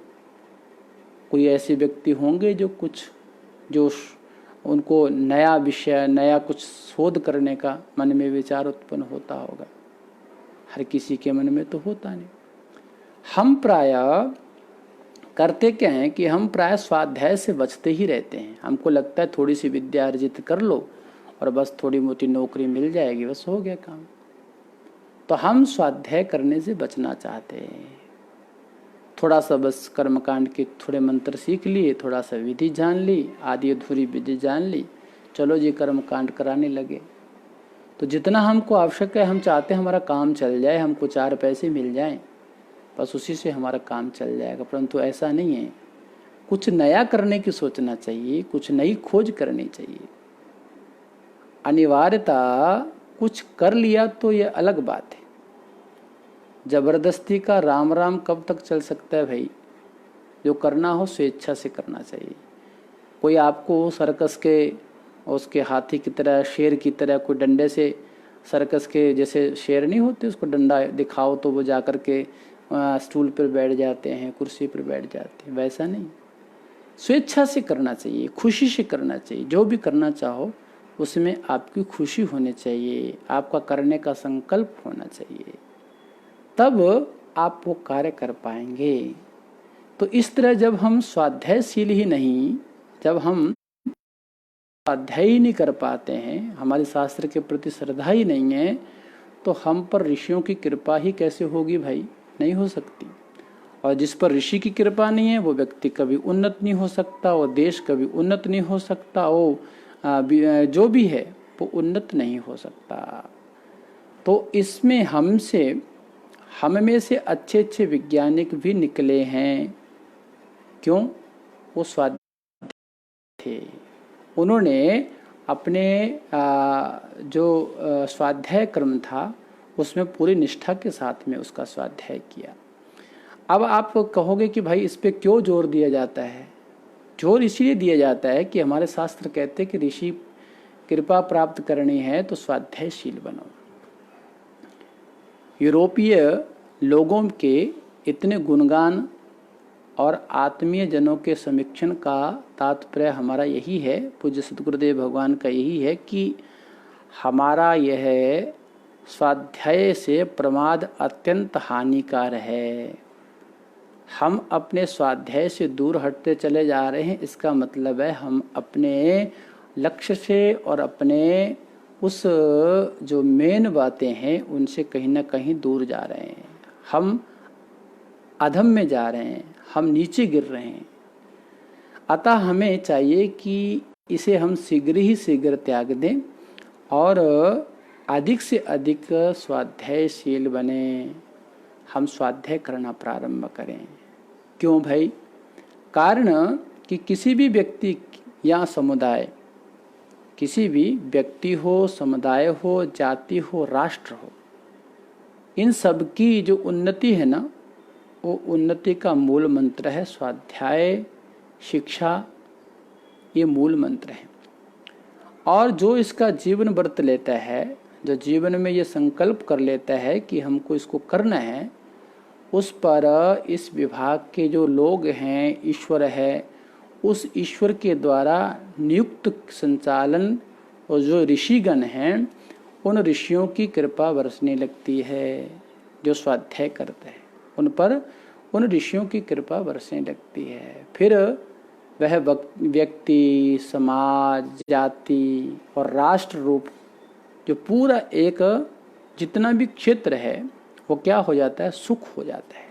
कोई ऐसे व्यक्ति होंगे जो उनको नया विषय, नया कुछ शोध करने का मन में विचार उत्पन्न होता होगा। हर किसी के मन में तो होता नहीं। हम प्रायः करते क्या हैं कि हम प्रायः स्वाध्याय से बचते ही रहते हैं। हमको लगता है थोड़ी सी विद्या अर्जित कर लो और बस थोड़ी मोटी नौकरी मिल जाएगी, बस हो गया काम। तो हम स्वाध्याय करने से बचना चाहते हैं। थोड़ा सा बस कर्मकांड के थोड़े मंत्र सीख लिए, थोड़ा सा विधि जान ली, आधी अधूरी विधि जान ली, चलो जी कर्मकांड कराने लगे। तो जितना हमको आवश्यक है, हम चाहते हैं हमारा काम चल जाए, हमको 4 पैसे मिल जाएं, बस उसी से हमारा काम चल जाएगा। परंतु ऐसा नहीं है। कुछ नया करने की सोचना चाहिए, कुछ नई खोज करनी चाहिए। अनिवार्यता कुछ कर लिया तो ये अलग बात है। जबरदस्ती का राम राम कब तक चल सकता है भाई? जो करना हो स्वेच्छा से करना चाहिए। कोई आपको सर्कस के उसके हाथी की तरह, शेर की तरह कोई डंडे से, सर्कस के जैसे शेर नहीं होते, उसको डंडा दिखाओ तो वो जा कर के स्टूल पर बैठ जाते हैं, कुर्सी पर बैठ जाते हैं, वैसा नहीं। स्वेच्छा से करना चाहिए, खुशी से करना चाहिए। जो भी करना चाहो उसमें आपकी खुशी होनी चाहिए, आपका करने का संकल्प होना चाहिए, तब आप वो कार्य कर पाएंगे। तो इस तरह जब हम स्वाध्यायशील ही नहीं, जब हम स्वाध्याय ही नहीं कर पाते हैं, हमारे शास्त्र के प्रति श्रद्धा ही नहीं है, तो हम पर ऋषियों की कृपा ही कैसे होगी भाई? नहीं हो सकती। और जिस पर ऋषि की कृपा नहीं है वो व्यक्ति कभी उन्नत नहीं हो सकता, वो देश कभी उन्नत नहीं हो सकता, वो जो भी है वो उन्नत नहीं हो सकता। तो इसमें हम में से अच्छे अच्छे वैज्ञानिक भी निकले हैं। क्यों? वो स्वाध्याय थे, उन्होंने अपने जो स्वाध्याय क्रम था उसमें पूरी निष्ठा के साथ में उसका स्वाध्याय किया। अब आप कहोगे कि भाई इस पे क्यों जोर दिया जाता है? जोर इसलिए दिया जाता है कि हमारे शास्त्र कहते हैं कि ऋषि कृपा प्राप्त करनी है तो स्वाध्यायशील बनो। यूरोपीय लोगों के इतने गुणगान और आत्मीय जनों के समीक्षण का तात्पर्य हमारा यही है, पूज्य सद्गुरुदेव भगवान का यही है कि हमारा यह स्वाध्याय से प्रमाद अत्यंत हानिकार है। हम अपने स्वाध्याय से दूर हटते चले जा रहे हैं, इसका मतलब है हम अपने लक्ष्य से और अपने उस जो मेन बातें हैं उनसे कहीं ना कहीं दूर जा रहे हैं। हम अधम में जा रहे हैं, हम नीचे गिर रहे हैं। अतः हमें चाहिए कि इसे हम शीघ्र ही शीघ्र त्याग दें और अधिक से अधिक स्वाध्यायशील बने, हम स्वाध्याय करना प्रारंभ करें। क्यों भाई? कारण कि किसी भी व्यक्ति या समुदाय, किसी भी व्यक्ति हो, समुदाय हो, जाति हो, राष्ट्र हो, इन सब की जो उन्नति है ना, वो उन्नति का मूल मंत्र है स्वाध्याय, शिक्षा, ये मूल मंत्र है। और जो इसका जीवन व्रत लेता है, जो जीवन में ये संकल्प कर लेता है कि हमको इसको करना है, उस पर इस विभाग के जो लोग हैं, ईश्वर है, उस ईश्वर के द्वारा नियुक्त संचालन और जो ऋषिगण हैं, उन ऋषियों की कृपा बरसने लगती है। जो स्वाध्याय करते हैं उन पर उन ऋषियों की कृपा बरसने लगती है। फिर वह व्यक्ति, समाज, जाति और राष्ट्र रूप जो पूरा एक जितना भी क्षेत्र है वो क्या हो जाता है? सुख हो जाता है।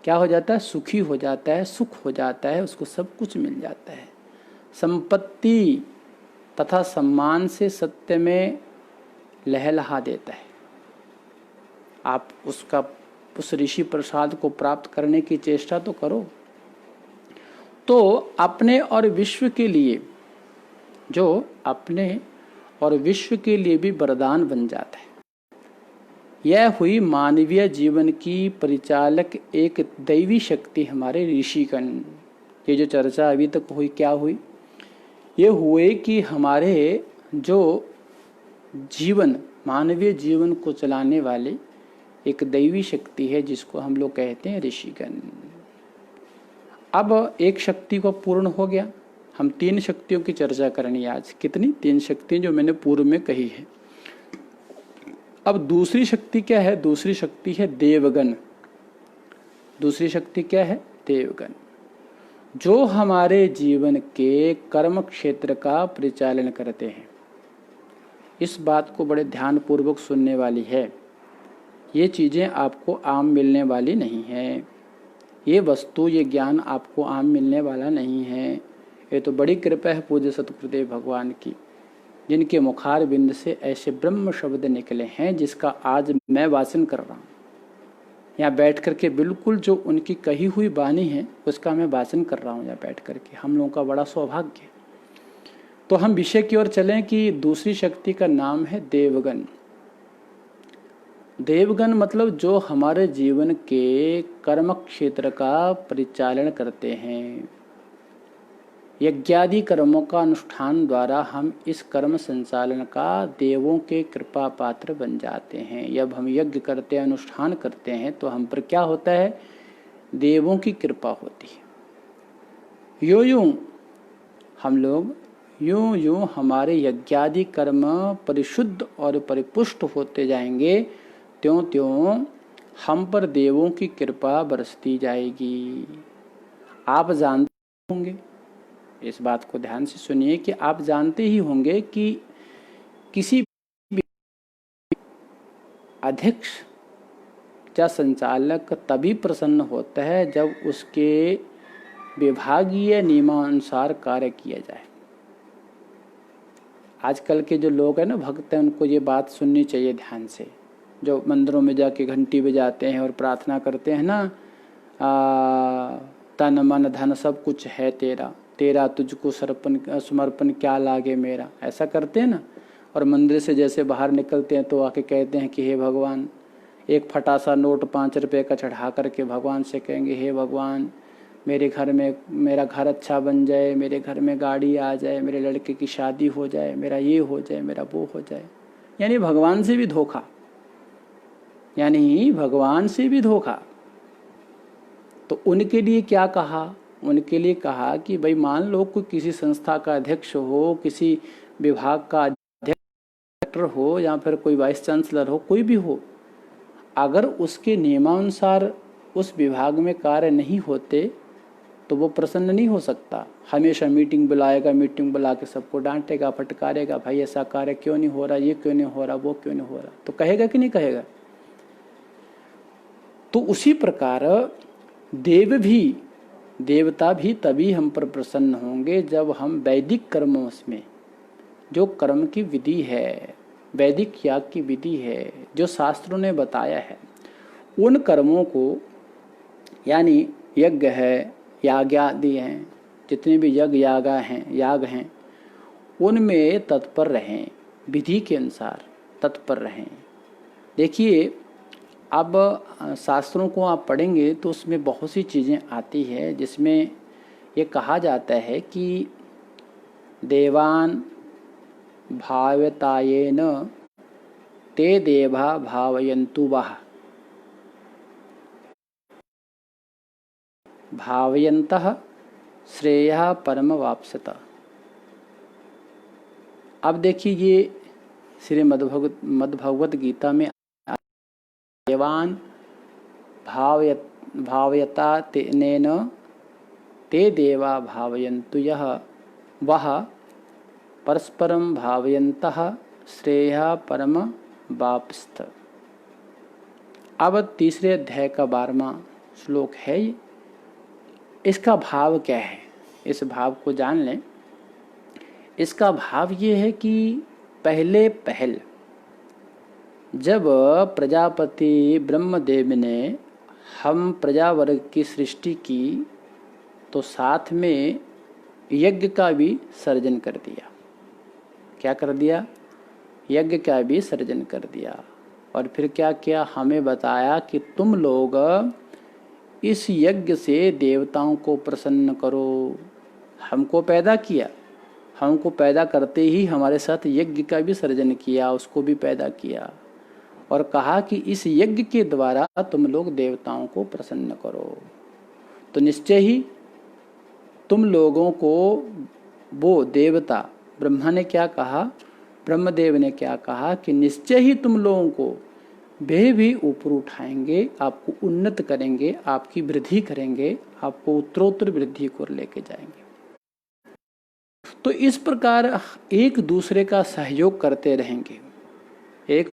क्या हो जाता है? सुखी हो जाता है, सुख हो जाता है, उसको सब कुछ मिल जाता है। संपत्ति तथा सम्मान से सत्य में लहलहा देता है। आप उस ऋषि प्रसाद को प्राप्त करने की चेष्टा तो करो। तो अपने और विश्व के लिए, जो अपने और विश्व के लिए भी वरदान बन जाता है। यह हुई मानवीय जीवन की परिचालक एक दैवी शक्ति हमारे ऋषिगण। ये जो चर्चा अभी तक हुई, क्या हुई? ये हुए कि हमारे जो जीवन, मानवीय जीवन को चलाने वाले एक दैवी शक्ति है जिसको हम लोग कहते हैं ऋषिगण। अब एक शक्ति को पूर्ण हो गया। हम 3 शक्तियों की चर्चा करनी है आज। कितनी? 3 शक्तियां जो मैंने पूर्व में कही है। अब दूसरी शक्ति क्या है? दूसरी शक्ति है देवगण। दूसरी शक्ति क्या है? देवगण, जो हमारे जीवन के कर्म क्षेत्र का परिचालन करते हैं। इस बात को बड़े ध्यानपूर्वक सुनने वाली है। ये चीज़ें आपको आम मिलने वाली नहीं है। ये वस्तु, ये ज्ञान आपको आम मिलने वाला नहीं है। ये तो बड़ी कृपा है पूज्य सतगुरुदेव भगवान की, जिनके मुखार बिंद से ऐसे ब्रह्म शब्द निकले हैं जिसका आज मैं वाचन कर रहा हूँ। यहाँ बैठ करके बिल्कुल जो उनकी कही हुई वाणी है उसका मैं वाचन कर रहा हूँ यहाँ बैठ करके। हम लोगों का बड़ा सौभाग्य है। तो हम विषय की ओर चलें कि दूसरी शक्ति का नाम है देवगण। देवगण मतलब जो हमारे जीवन के कर्म क्षेत्र का परिचालन करते हैं। यज्ञादि कर्मों का अनुष्ठान द्वारा हम इस कर्म संचालन का देवों के कृपा पात्र बन जाते हैं। जब हम यज्ञ करते हैं, अनुष्ठान करते हैं, तो हम पर क्या होता है? देवों की कृपा होती है। यूं हम लोग यूं हमारे यज्ञादि कर्म परिशुद्ध और परिपुष्ट होते जाएंगे, त्यों त्यों हम पर देवों की कृपा बरसती जाएगी। आप जानते होंगे, इस बात को ध्यान से सुनिए, कि आप जानते ही होंगे कि किसी भी अध्यक्ष या संचालक तभी प्रसन्न होता है जब उसके विभागीय नियमानुसार कार्य किया जाए। आजकल के जो लोग हैं ना, भक्त हैं, उनको ये बात सुननी चाहिए ध्यान से। जो मंदिरों में जाके घंटी बजाते हैं और प्रार्थना करते हैं ना, तन मन धन सब कुछ है तेरा, तेरा तुझको समर्पण क्या लागे मेरा, ऐसा करते हैं ना। और मंदिर से जैसे बाहर निकलते हैं तो आके कहते हैं कि हे भगवान, एक फटा सा नोट 5 रुपये का चढ़ा करके भगवान से कहेंगे, हे भगवान मेरे घर में, मेरा घर अच्छा बन जाए, मेरे घर में गाड़ी आ जाए, मेरे लड़के की शादी हो जाए, मेरा ये हो जाए, मेरा वो हो जाए। यानी भगवान से भी धोखा, यानी भगवान से भी धोखा। तो उनके लिए क्या कहा? उनके लिए कहा कि भाई मान लो कोई किसी संस्था का अध्यक्ष हो, किसी विभाग का अध्यक्ष हो, या फिर कोई वाइस चांसलर हो, कोई भी हो, अगर उसके नियमानुसार उस विभाग में कार्य नहीं होते तो वो प्रसन्न नहीं हो सकता। हमेशा मीटिंग बुलाएगा, मीटिंग बुला के सबको डांटेगा, फटकारेगा, भाई ऐसा कार्य क्यों नहीं हो रहा, ये क्यों नहीं हो रहा, वो क्यों नहीं हो रहा, तो कहेगा कि नहीं कहेगा? तो उसी प्रकार देवता भी तभी हम पर प्रसन्न होंगे जब हम वैदिक कर्मों में, जो कर्म की विधि है, वैदिक याग की विधि है, जो शास्त्रों ने बताया है, उन कर्मों को, यानी यज्ञ है, याग आदि हैं, जितने भी याग हैं, उनमें तत्पर रहें, विधि के अनुसार तत्पर रहें। देखिए, अब शास्त्रों को आप पढ़ेंगे तो उसमें बहुत सी चीज़ें आती है, जिसमें ये कहा जाता है कि देवान भावतायेन ते देवा भावयन्तु वः, भावयन्तः श्रेयः परमवाप्स्यत। अब देखिए, ये श्री मद्भगवत गीता में, देवान भावयता तेनेन ते देवा भावयन्तु यः वः परस्परम भावयन्तः श्रेयः परम वाप्स्यत। अब तीसरे अध्याय का 12वां श्लोक है ये। इसका भाव क्या है? इस भाव को जान लें। इसका भाव ये है कि पहल जब प्रजापति ब्रह्मदेव ने हम प्रजा वर्ग की सृष्टि की, तो साथ में यज्ञ का भी सर्जन कर दिया। क्या कर दिया? यज्ञ का भी सर्जन कर दिया। और फिर क्या किया? हमें बताया कि तुम लोग इस यज्ञ से देवताओं को प्रसन्न करो। हमको पैदा किया, हमको पैदा करते ही हमारे साथ यज्ञ का भी सर्जन किया, उसको भी पैदा किया, और कहा कि इस यज्ञ के द्वारा तुम लोग देवताओं को प्रसन्न करो। तो निश्चय ही तुम लोगों को वो देवता ब्रह्मा ने क्या कहा, ब्रह्मदेव ने क्या कहा कि निश्चय ही तुम लोगों को वे भी ऊपर उठाएंगे, आपको उन्नत करेंगे, आपकी वृद्धि करेंगे, आपको उत्तरोत्तर वृद्धि को लेके जाएंगे। तो इस प्रकार एक दूसरे का सहयोग करते रहेंगे, एक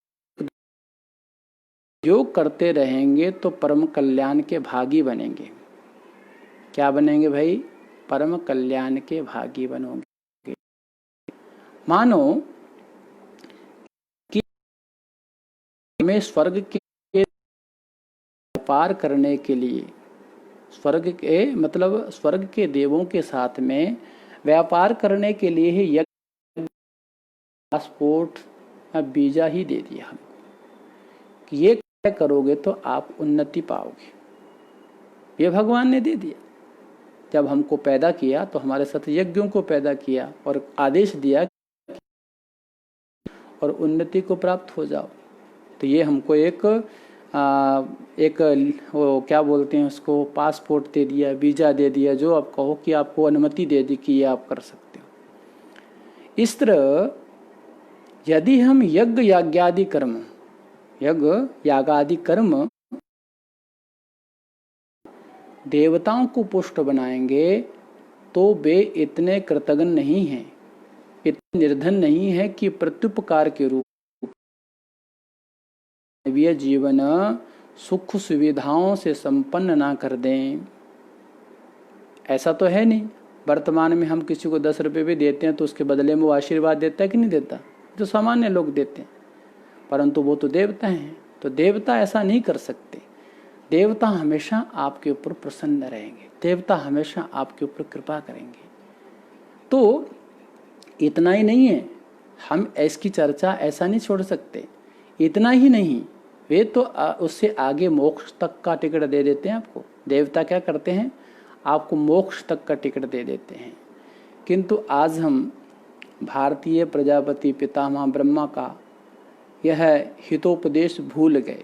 योग करते रहेंगे तो परम कल्याण के भागी बनेंगे। क्या बनेंगे भाई? परम कल्याण के भागी बनोगे। मानो कि हमें स्वर्ग के व्यापार करने के लिए, स्वर्ग के मतलब स्वर्ग के देवों के साथ में व्यापार करने के लिए ही यज्ञ, पासपोर्ट या वीजा ही दे दिया हमको कि ये करोगे तो आप उन्नति पाओगे। ये भगवान ने दे दिया। जब हमको पैदा किया तो हमारे साथ यज्ञों को पैदा किया और आदेश दिया और उन्नति को प्राप्त हो जाओ। तो ये हमको एक वो क्या बोलते हैं उसको, पासपोर्ट दे दिया, वीज़ा दे दिया, जो आप कहो कि आपको अनुमति दे दी कि ये आप कर सकते हो। इस तरह यदि हम यज्ञ यागादि कर्म देवताओं को पुष्ट बनाएंगे तो वे इतने कृतज्ञ नहीं हैं, इतने निर्धन नहीं है कि प्रत्युपकार के रूप मानवीय जीवन सुख सुविधाओं से संपन्न ना कर दें। ऐसा तो है नहीं। वर्तमान में हम किसी को 10 रुपये भी देते हैं तो उसके बदले में वो आशीर्वाद देता है कि नहीं देता, जो सामान्य लोग देते हैं। परंतु वो तो देवता हैं, तो देवता ऐसा नहीं कर सकते। देवता हमेशा आपके ऊपर प्रसन्न रहेंगे, देवता हमेशा आपके ऊपर कृपा करेंगे। तो इतना ही नहीं है, हम इसकी चर्चा ऐसा नहीं छोड़ सकते। इतना ही नहीं, वे तो उससे आगे मोक्ष तक का टिकट दे देते हैं आपको। देवता क्या करते हैं, आपको मोक्ष तक का टिकट दे देते हैं। किंतु आज हम भारतीय प्रजापति पितामह ब्रह्मा का यह हितोपदेश भूल गए,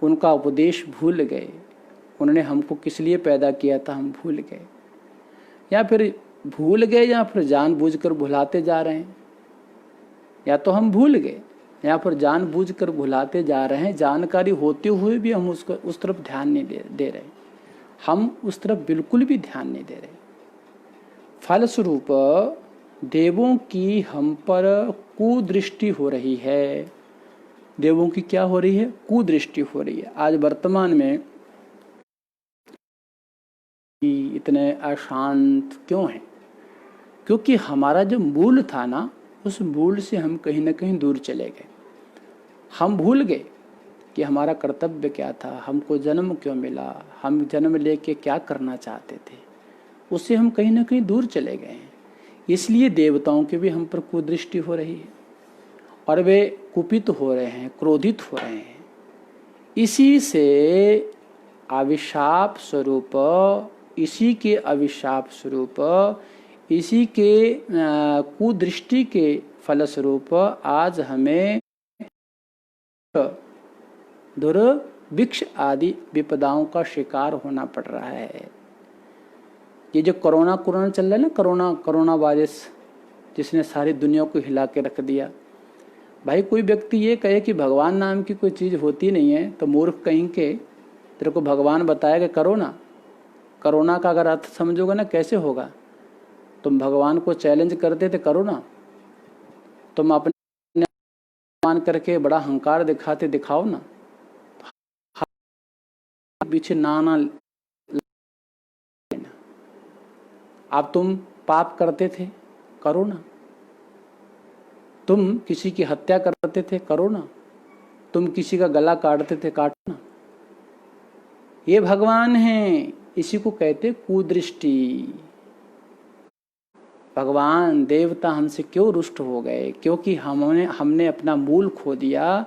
उनका उपदेश भूल गए। उन्होंने हमको किस लिए पैदा किया था हम भूल गए, या फिर भूल गए या फिर जानबूझकर भुलाते जा रहे हैं। या तो हम भूल गए या फिर जानबूझकर भुलाते जा रहे हैं। जानकारी होते हुए भी हम उसको उस तरफ ध्यान नहीं दे रहे, हम उस तरफ बिल्कुल भी ध्यान नहीं दे रहे। फलस्वरूप देवों की हम पर कुदृष्टि हो रही है। देवों की क्या हो रही है, कुदृष्टि हो रही है। आज वर्तमान में इतने अशांत क्यों हैं? क्योंकि हमारा जो मूल था ना, उस मूल से हम कहीं ना कहीं दूर चले गए। हम भूल गए कि हमारा कर्तव्य क्या था, हमको जन्म क्यों मिला, हम जन्म लेके क्या करना चाहते थे। उससे हम कहीं ना कहीं दूर चले गए हैं। इसलिए देवताओं की भी हम पर कुदृष्टि हो रही है और वे कुपित हो रहे हैं, क्रोधित हो रहे हैं। इसी से अभिशाप स्वरूप, इसी के अभिशाप स्वरूप, इसी के कुदृष्टि के फलस्वरूप आज हमें दुर्भिक्ष आदि विपदाओं का शिकार होना पड़ रहा है। ये जो कोरोना चल रहा है ना, कोरोना वायरस, जिसने सारी दुनिया को हिला के रख दिया। भाई कोई व्यक्ति ये कहे कि भगवान नाम की कोई चीज़ होती नहीं है तो मूर्ख कहीं के, तेरे को भगवान बताएगा कोरोना का अगर अर्थ समझोगे ना कैसे होगा। तुम भगवान को चैलेंज करते थे, करो ना। तुम अपने मान करके बड़ा हंकार दिखाते, दिखाओ ना। पीछे नाना अब तुम पाप करते थे, करो ना। तुम किसी की हत्या करते थे, करो ना। तुम किसी का गला काटते थे, काटो ना। ये भगवान है, इसी को कहते कुदृष्टि। भगवान देवता हमसे क्यों रुष्ट हो गए? क्योंकि हमने अपना मूल खो दिया।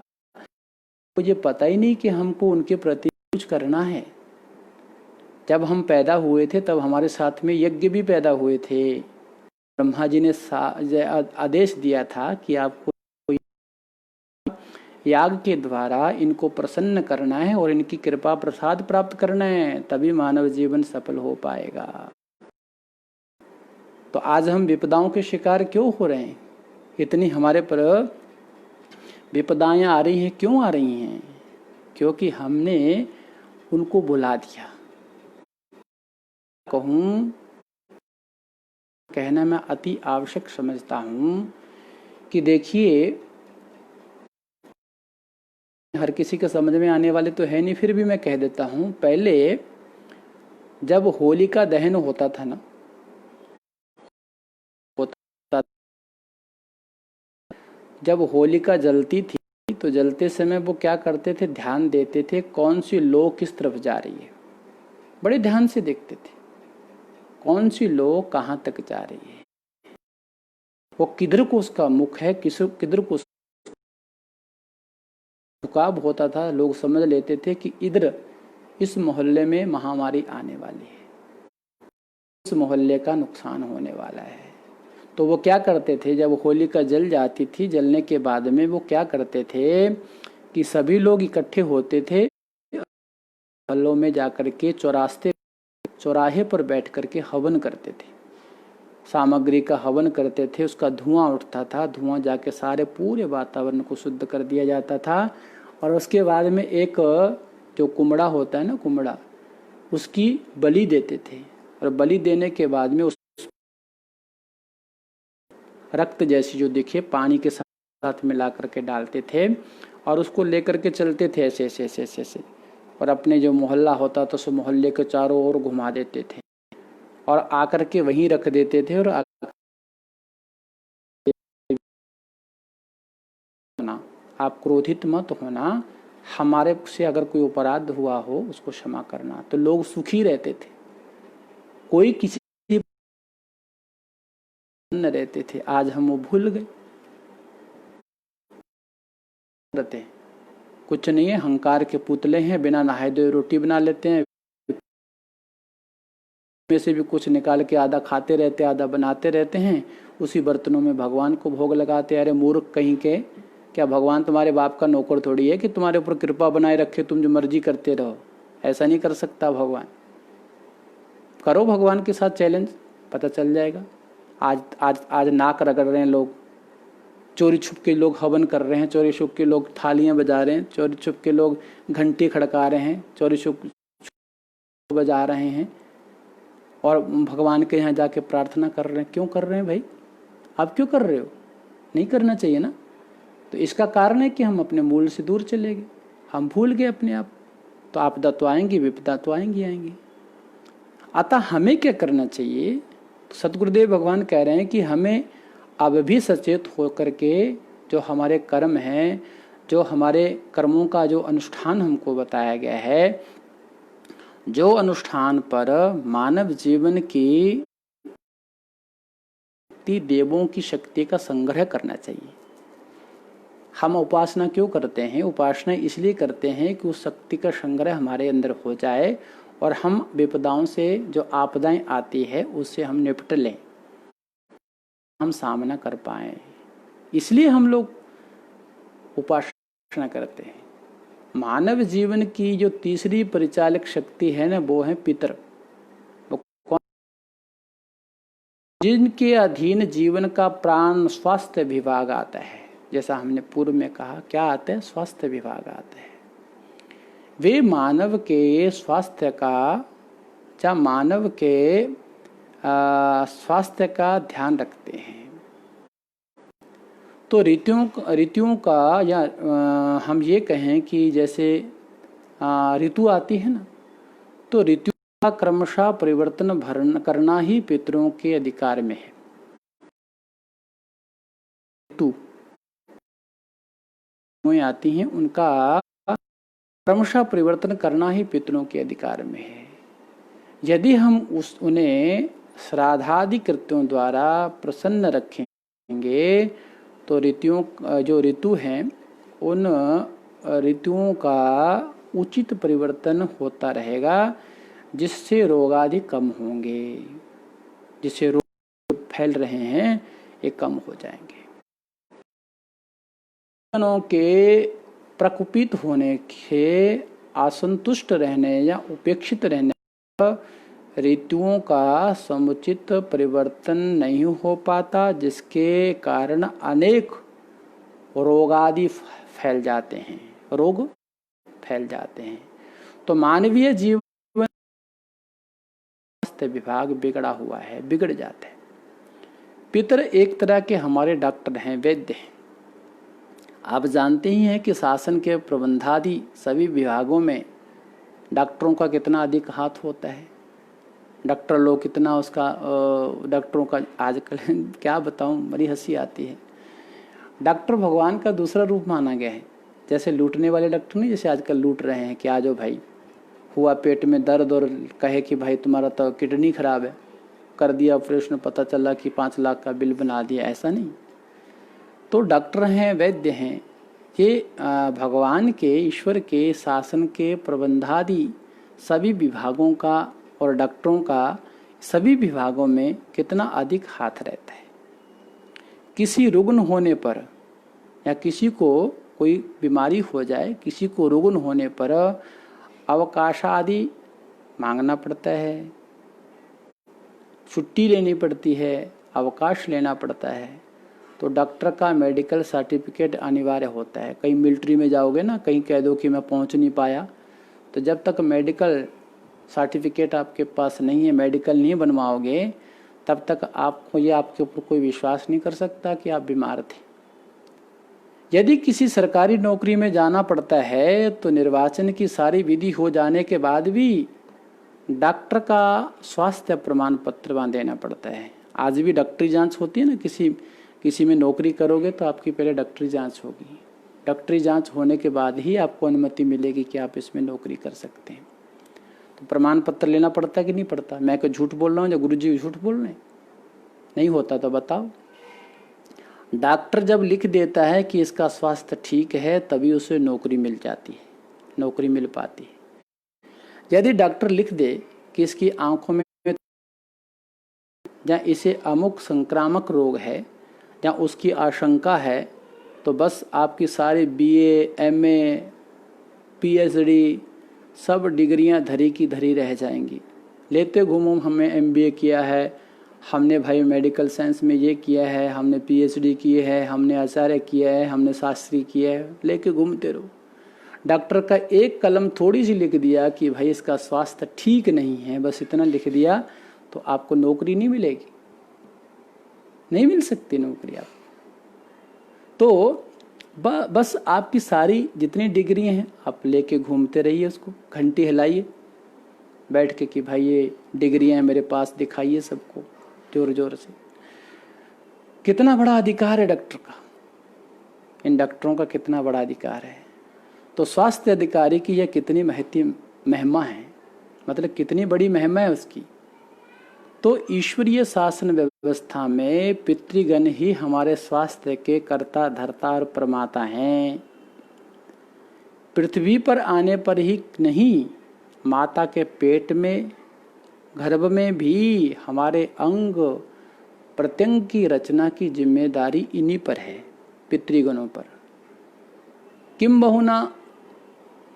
मुझे पता ही नहीं कि हमको उनके प्रति कुछ करना है। जब हम पैदा हुए थे तब हमारे साथ में यज्ञ भी पैदा हुए थे। ब्रह्मा जी ने आदेश दिया था कि आपको याग के द्वारा इनको प्रसन्न करना है और इनकी कृपा प्रसाद प्राप्त करना है, तभी मानव जीवन सफल हो पाएगा। तो आज हम विपदाओं के शिकार क्यों हो रहे हैं? इतनी हमारे पर विपदाएं आ रही हैं, क्यों आ रही हैं? क्योंकि हमने उनको बुला दिया। कहना मैं अति आवश्यक समझता हूं कि देखिए, हर किसी के समझ में आने वाले तो है नहीं, फिर भी मैं कह देता हूं। पहले जब होलिका दहन होता था ना, जब होलिका जलती थी तो जलते समय वो क्या करते थे, ध्यान देते थे कौन सी लौ किस तरफ जा रही है। बड़े ध्यान से देखते थे कौन सी लौ कहाँ तक जा रही है, वो किधर को उसका मुख है, किधर को झुकाव होता था। लोग समझ लेते थे कि इधर इस मोहल्ले में महामारी आने वाली है। उस मोहल्ले का नुकसान होने वाला है। तो वो क्या करते थे, जब होलिका जल जाती थी, जलने के बाद में वो क्या करते थे कि सभी लोग इकट्ठे होते थे, मोहल्लों में जाकर के चौराहे पर बैठ करके हवन करते थे, सामग्री का हवन करते थे। उसका धुआं उठता था, धुआं जाके सारे पूरे वातावरण को शुद्ध कर दिया जाता था। और उसके बाद में एक जो कुमड़ा होता है ना, कुमड़ा, उसकी बलि देते थे। और बलि देने के बाद में उस रक्त जैसी जो दिखे पानी के साथ मिला करके डालते थे और उसको लेकर के चलते थे ऐसे ऐसे ऐसे ऐसे ऐसे, और अपने जो मोहल्ला होता था उस मोहल्ले के चारों ओर घुमा देते थे और आकर के वहीं रख देते थे। और आप क्रोधित मत होना, हमारे से अगर कोई अपराध हुआ हो उसको क्षमा करना। तो लोग सुखी रहते थे, कोई किसी न रहते थे। आज हम वो भूल गए। कुछ नहीं है, अहंकार के पुतले हैं, बिना नहाए धोए रोटी बना लेते हैं, में से भी कुछ निकाल के आधा खाते रहते, आधा बनाते रहते हैं, उसी बर्तनों में भगवान को भोग लगाते। अरे मूर्ख कहीं के, क्या भगवान तुम्हारे बाप का नौकर थोड़ी है कि तुम्हारे ऊपर कृपा बनाए रखे, तुम जो मर्जी करते रहो? ऐसा नहीं कर सकता भगवान। करो भगवान के साथ चैलेंज, पता चल जाएगा। आज आज आज नाक रगड़ रहे हैं लोग, चोरी छुप के लोग हवन कर रहे हैं, चोरी छुप के लोग थालियां बजा रहे हैं, चोरी छुप के लोग घंटी खड़का रहे हैं, चोरी छुप बजा रहे हैं और भगवान के यहाँ जाके प्रार्थना कर रहे हैं। क्यों कर रहे हैं भाई? आप क्यों कर रहे हो? नहीं करना चाहिए ना। तो इसका कारण है कि हम अपने मूल से दूर चले गए, हम भूल गए अपने आप। तो आपदा तो आएंगी, विपदा तो आएंगी। अतः हमें क्या करना चाहिए? तो सतगुरुदेव भगवान कह रहे हैं कि हमें अब भी सचेत होकर के जो हमारे कर्म हैं, जो हमारे कर्मों का जो अनुष्ठान हमको बताया गया है, जो अनुष्ठान पर मानव जीवन की देवों की शक्ति का संग्रह करना चाहिए। हम उपासना क्यों करते हैं? उपासना इसलिए करते हैं कि उस शक्ति का संग्रह हमारे अंदर हो जाए और हम विपदाओं से, जो आपदाएं आती है, उससे हम निपट लें, हम सामना कर पाए। इसलिए हम लोग उपासना करते हैं। मानव जीवन की जो तीसरी परिचालक शक्ति है ना, वो है पितर। जिनके अधीन जीवन का प्राण स्वास्थ्य विभाग आता है। जैसा हमने पूर्व में कहा, क्या आता है? स्वास्थ्य विभाग आता है। वे मानव के स्वास्थ्य का, या मानव के स्वास्थ्य का ध्यान रखते हैं। तो ऋतुओं का, या हम ये कहें कि जैसे ऋतु आती है ना, तो ऋतु का क्रमशः परिवर्तन करना ही पितरों के अधिकार में है। ऋतु आती हैं, उनका क्रमशः परिवर्तन करना ही पितरों के अधिकार में है। यदि हम उन्हें श्राद्धादि कृत्यों द्वारा प्रसन्न रखेंगे तो जो ऋतु हैं, उन ऋतुओं का उचित परिवर्तन होता रहेगा, जिससे रोगादि कम होंगे, जिससे रोग फैल रहे हैं ये कम हो जाएंगे। के प्रकुपित होने के, असंतुष्ट रहने या उपेक्षित रहने ऋतुओं का समुचित परिवर्तन नहीं हो पाता, जिसके कारण अनेक रोगादि फैल जाते हैं, रोग फैल जाते हैं। तो मानवीय जीवन स्वास्थ्य विभाग बिगड़ा हुआ है, बिगड़ जाता है। पितर एक तरह के हमारे डॉक्टर हैं, वैद्य हैं। आप जानते ही हैं कि शासन के प्रबंधादि सभी विभागों में डॉक्टरों का कितना अधिक हाथ होता है। डॉक्टर लोग कितना उसका, डॉक्टरों का आजकल क्या बताऊं, बड़ी हंसी आती है। डॉक्टर भगवान का दूसरा रूप माना गया है। जैसे लूटने वाले डॉक्टर नहीं, जैसे आजकल लूट रहे हैं कि आ जाओ भाई, हुआ पेट में दर्द और कहे कि भाई तुम्हारा तो किडनी खराब है, कर दिया ऑपरेशन, पता चला कि 5 लाख का बिल बना दिया। ऐसा नहीं। तो डॉक्टर हैं, वैद्य हैं, ये भगवान के, ईश्वर के शासन के प्रबंधादि सभी विभागों का और डॉक्टरों का सभी विभागों में कितना अधिक हाथ रहता है। किसी रुग्ण होने पर या किसी को कोई बीमारी हो जाए, किसी को रुग्ण होने पर अवकाश आदि मांगना पड़ता है, छुट्टी लेनी पड़ती है, अवकाश लेना पड़ता है। तो डॉक्टर का मेडिकल सर्टिफिकेट अनिवार्य होता है। कहीं मिलिट्री में जाओगे ना, कहीं कह दो कि मैं पहुंच नहीं पाया, तो जब तक मेडिकल सर्टिफिकेट आपके पास नहीं है, मेडिकल नहीं बनवाओगे, तब तक आपको ये आपके ऊपर कोई विश्वास नहीं कर सकता कि आप बीमार थे। यदि किसी सरकारी नौकरी में जाना पड़ता है तो निर्वाचन की सारी विधि हो जाने के बाद भी डॉक्टर का स्वास्थ्य प्रमाण पत्र वहाँ देना पड़ता है। आज भी डॉक्टरी जांच होती है ना, किसी में नौकरी करोगे तो आपकी पहले डॉक्टरी जांच होगी। डॉक्टरी जांच होने के बाद ही आपको अनुमति मिलेगी कि आप इसमें नौकरी कर सकते हैं। तो प्रमाण पत्र लेना पड़ता है कि नहीं पड़ता? मैं को झूठ बोल रहा हूँ या गुरुजी झूठ बोल रहे हैं? नहीं होता तो बताओ। डॉक्टर जब लिख देता है कि इसका स्वास्थ्य ठीक है, तभी उसे नौकरी मिल जाती है, नौकरी मिल पाती है। यदि डॉक्टर लिख दे कि इसकी आंखों में या इसे अमुक संक्रामक रोग है या उसकी आशंका है, तो बस आपकी सारी बीए, एमए, पीएचडी सब डिग्रियां धरी की धरी रह जाएंगी। लेते घूमो, हमने एमबीए किया है, हमने भाई मेडिकल साइंस में ये किया है, हमने पीएचडी किए है, हमने आचार्य किया है, हमने शास्त्री किया है, लेके घूमते रहो। डॉक्टर का एक कलम थोड़ी सी लिख दिया कि भाई इसका स्वास्थ्य ठीक नहीं है, बस इतना लिख दिया, तो आपको नौकरी नहीं मिलेगी, नहीं मिल सकती नौकरी आपको। तो बस आपकी सारी जितनी डिग्री हैं आप लेके घूमते रहिए, उसको घंटी हिलाइए बैठ के कि भाई ये डिग्रियां हैं मेरे पास, दिखाइए सबको जोर जोर से। कितना बड़ा अधिकार है डॉक्टर का, इन डॉक्टरों का कितना बड़ा अधिकार है। तो स्वास्थ्य अधिकारी की यह कितनी महिमा है, मतलब कितनी बड़ी महिमा है उसकी। तो ईश्वरीय शासन व्यवस्था में पितृगण ही हमारे स्वास्थ्य के कर्ता धर्ता और प्रमाता हैं। पृथ्वी पर आने पर ही नहीं, माता के पेट में, गर्भ में भी हमारे अंग प्रत्यंग की रचना की जिम्मेदारी इन्हीं पर है, पितृगणों पर। किम बहुना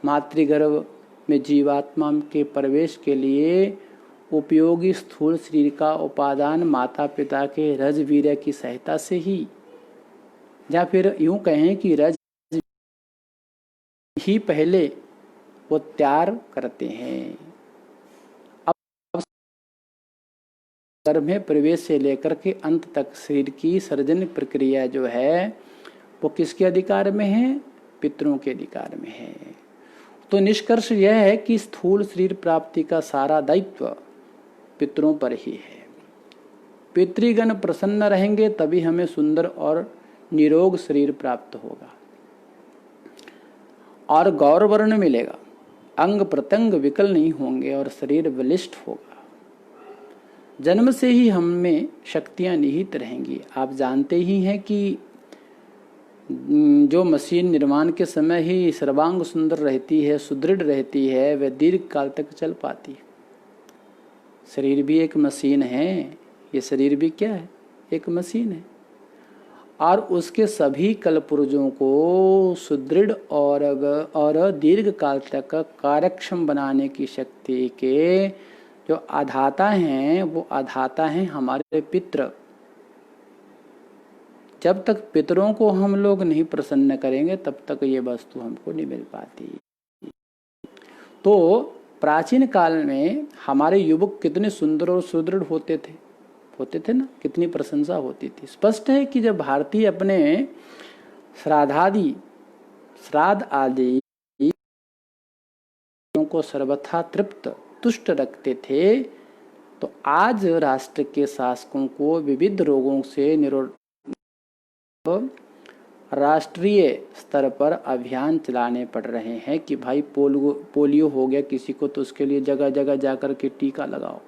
मातृगर्भ में जीवात्मा के प्रवेश के लिए उपयोगी स्थूल शरीर का उपादान माता पिता के रजवीर्य की सहायता से ही, या फिर यूं कहें कि रज ही पहले वो तैयार करते हैं। अब गर्भ में प्रवेश से लेकर के अंत तक शरीर की सर्जन प्रक्रिया जो है वो किसके अधिकार में है? पितरों के अधिकार में है। तो निष्कर्ष यह है कि स्थूल शरीर प्राप्ति का सारा दायित्व पितरों पर ही है। पितृगण प्रसन्न रहेंगे तभी हमें सुंदर और निरोग शरीर प्राप्त होगा और गौरवर्ण मिलेगा, अंग प्रत्यंग विकल नहीं होंगे और शरीर बलिष्ठ होगा। जन्म से ही हम में शक्तियां निहित रहेंगी। आप जानते ही हैं कि जो मशीन निर्माण के समय ही सर्वांग सुंदर रहती है, सुदृढ़ रहती है, वह दीर्घ काल तक चल पाती है। शरीर भी एक मशीन है, ये शरीर भी क्या है? एक मशीन है। और उसके सभी कलपुर्जों को सुदृढ़ और दीर्घ काल तक कार्यक्षम बनाने की शक्ति के जो आधाता हैं, वो आधाता हैं हमारे पितृ। जब तक पितरों को हम लोग नहीं प्रसन्न करेंगे तब तक ये वस्तु हमको नहीं मिल पाती। तो प्राचीन काल में हमारे युवक कितने सुंदर और सुदृढ़ होते थे ना, कितनी प्रशंसा होती थी। स्पष्ट है कि जब भारतीय अपने श्राद्ध आदि को सर्वथा तृप्त तुष्ट रखते थे, तो आज राष्ट्र के शासकों को विविध रोगों से राष्ट्रीय स्तर पर अभियान चलाने पड़ रहे हैं कि भाई पोलियो हो गया किसी को तो उसके लिए जगह जगह जाकर के टीका लगाओ।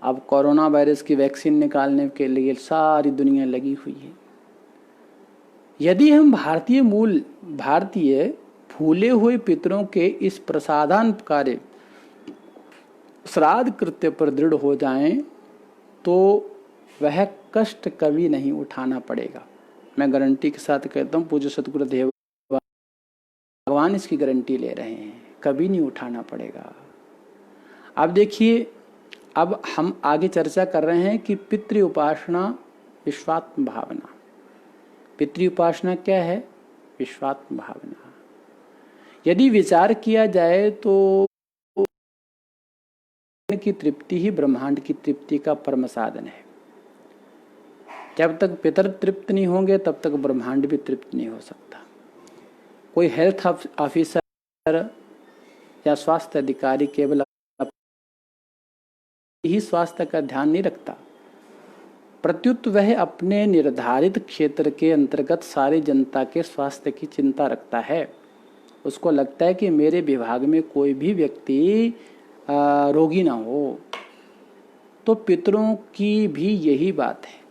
अब कोरोना वायरस की वैक्सीन निकालने के लिए सारी दुनिया लगी हुई है। यदि हम भारतीय भूले हुए पितरों के इस प्रसादान कार्य श्राद्ध कृत्य पर दृढ़ हो जाएं तो वह कष्ट कभी नहीं उठाना पड़ेगा। मैं गारंटी के साथ कहता हूँ, पूज्य सतगुरुदेव भगवान इसकी गारंटी ले रहे हैं, कभी नहीं उठाना पड़ेगा। अब देखिए, अब हम आगे चर्चा कर रहे हैं कि पितृ उपासना विश्वात्म भावना। पितृ उपासना क्या है? विश्वात्म भावना। यदि विचार किया जाए तो की तृप्ति ही ब्रह्मांड की तृप्ति का परम साधन है। जब तक पितर तृप्त नहीं होंगे तब तक ब्रह्मांड भी तृप्त नहीं हो सकता। कोई हेल्थ ऑफिसर या स्वास्थ्य अधिकारी केवल ही स्वास्थ्य का ध्यान नहीं रखता, प्रत्युत वह अपने निर्धारित क्षेत्र के अंतर्गत सारी जनता के स्वास्थ्य की चिंता रखता है। उसको लगता है कि मेरे विभाग में कोई भी व्यक्ति रोगी ना हो। तो पितरों की भी यही बात है।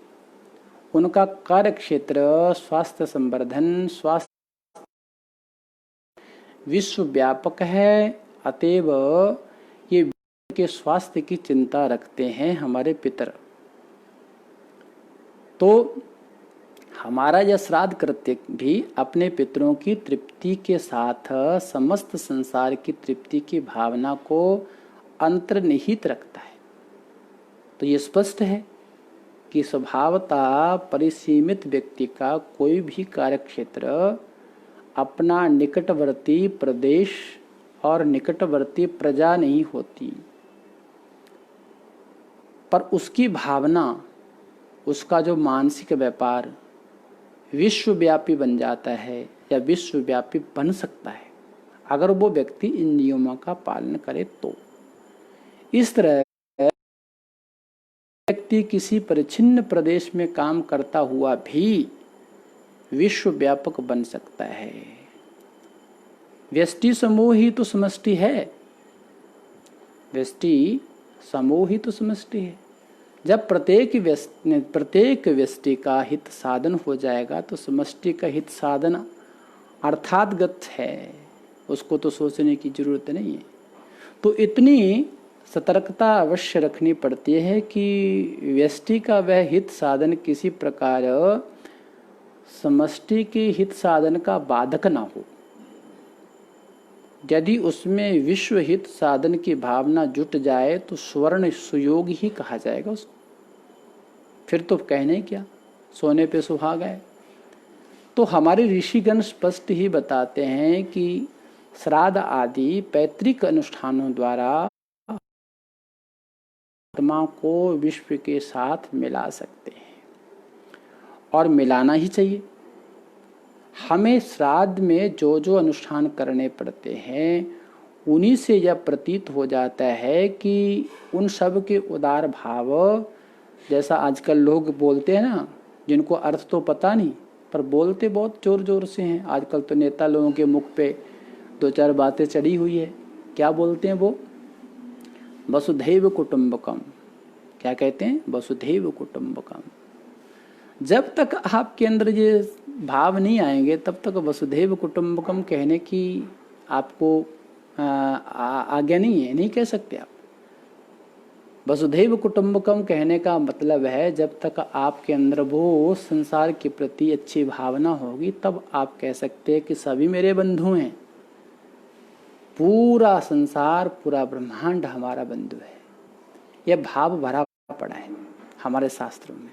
उनका कार्य क्षेत्र स्वास्थ्य संवर्धन, स्वास्थ्य विश्व व्यापक है। अतएव ये विश्व के स्वास्थ्य की चिंता रखते हैं हमारे पितर। तो हमारा यह श्राद्ध कृत्य भी अपने पितरों की तृप्ति के साथ समस्त संसार की तृप्ति की भावना को अंतर्निहित रखता है। तो ये स्पष्ट है कि स्वभावतः परिसीमित व्यक्ति का कोई भी कार्यक्षेत्र अपना निकटवर्ती प्रदेश और निकटवर्ती प्रजा नहीं होती, पर उसकी भावना, उसका जो मानसिक व्यापार विश्वव्यापी बन जाता है या विश्वव्यापी बन सकता है अगर वो व्यक्ति इन नियमों का पालन करे तो। इस तरह व्यक्ति किसी परिच्छिन्न प्रदेश में काम करता हुआ भी विश्व व्यापक बन सकता है। व्यष्टि समूह ही तो समष्टि है। व्यष्टि समूह ही तो समष्टि है। जब प्रत्येक व्यष्टि का हित साधन हो जाएगा तो समष्टि का हित साधन अर्थातगत है, उसको तो सोचने की जरूरत नहीं है। तो इतनी सतर्कता अवश्य रखनी पड़ती है कि व्यष्टि का वह हित साधन किसी प्रकार समष्टि के हित साधन का बाधक ना हो। यदि उसमें विश्व हित साधन की भावना जुट जाए तो स्वर्ण सुयोग ही कहा जाएगा उसको। फिर तो कहने क्या, सोने पे सुहागा है। तो हमारे ऋषिगण स्पष्ट ही बताते हैं कि श्राद्ध आदि पैतृक अनुष्ठानों द्वारा आत्मा को विश्व के साथ मिला सकते हैं और मिलाना ही चाहिए। हमें श्राद्ध में जो जो अनुष्ठान करने पड़ते हैं उन्हीं से यह प्रतीत हो जाता है कि उन सब के उदार भाव, जैसा आजकल लोग बोलते हैं ना, जिनको अर्थ तो पता नहीं पर बोलते बहुत जोर जोर से हैं। आजकल तो नेता लोगों के मुख पे दो चार बातें चढ़ी हुई है। क्या बोलते हैं वो? वसुधैव कुटुंबकम। क्या कहते हैं? वसुधैव कुटुंबकम। जब तक आपके अंदर ये भाव नहीं आएंगे तब तक वसुधैव कुटुंबकम कहने की आपको आज्ञा नहीं है, नहीं कह सकते आप। वसुधैव कुटुंबकम कहने का मतलब है जब तक आपके अंदर वो संसार के प्रति अच्छी भावना होगी तब आप कह सकते हैं कि सभी मेरे बंधु हैं। पूरा संसार, पूरा ब्रह्मांड हमारा बंधु है। यह भाव भरा पड़ा है हमारे शास्त्रों में।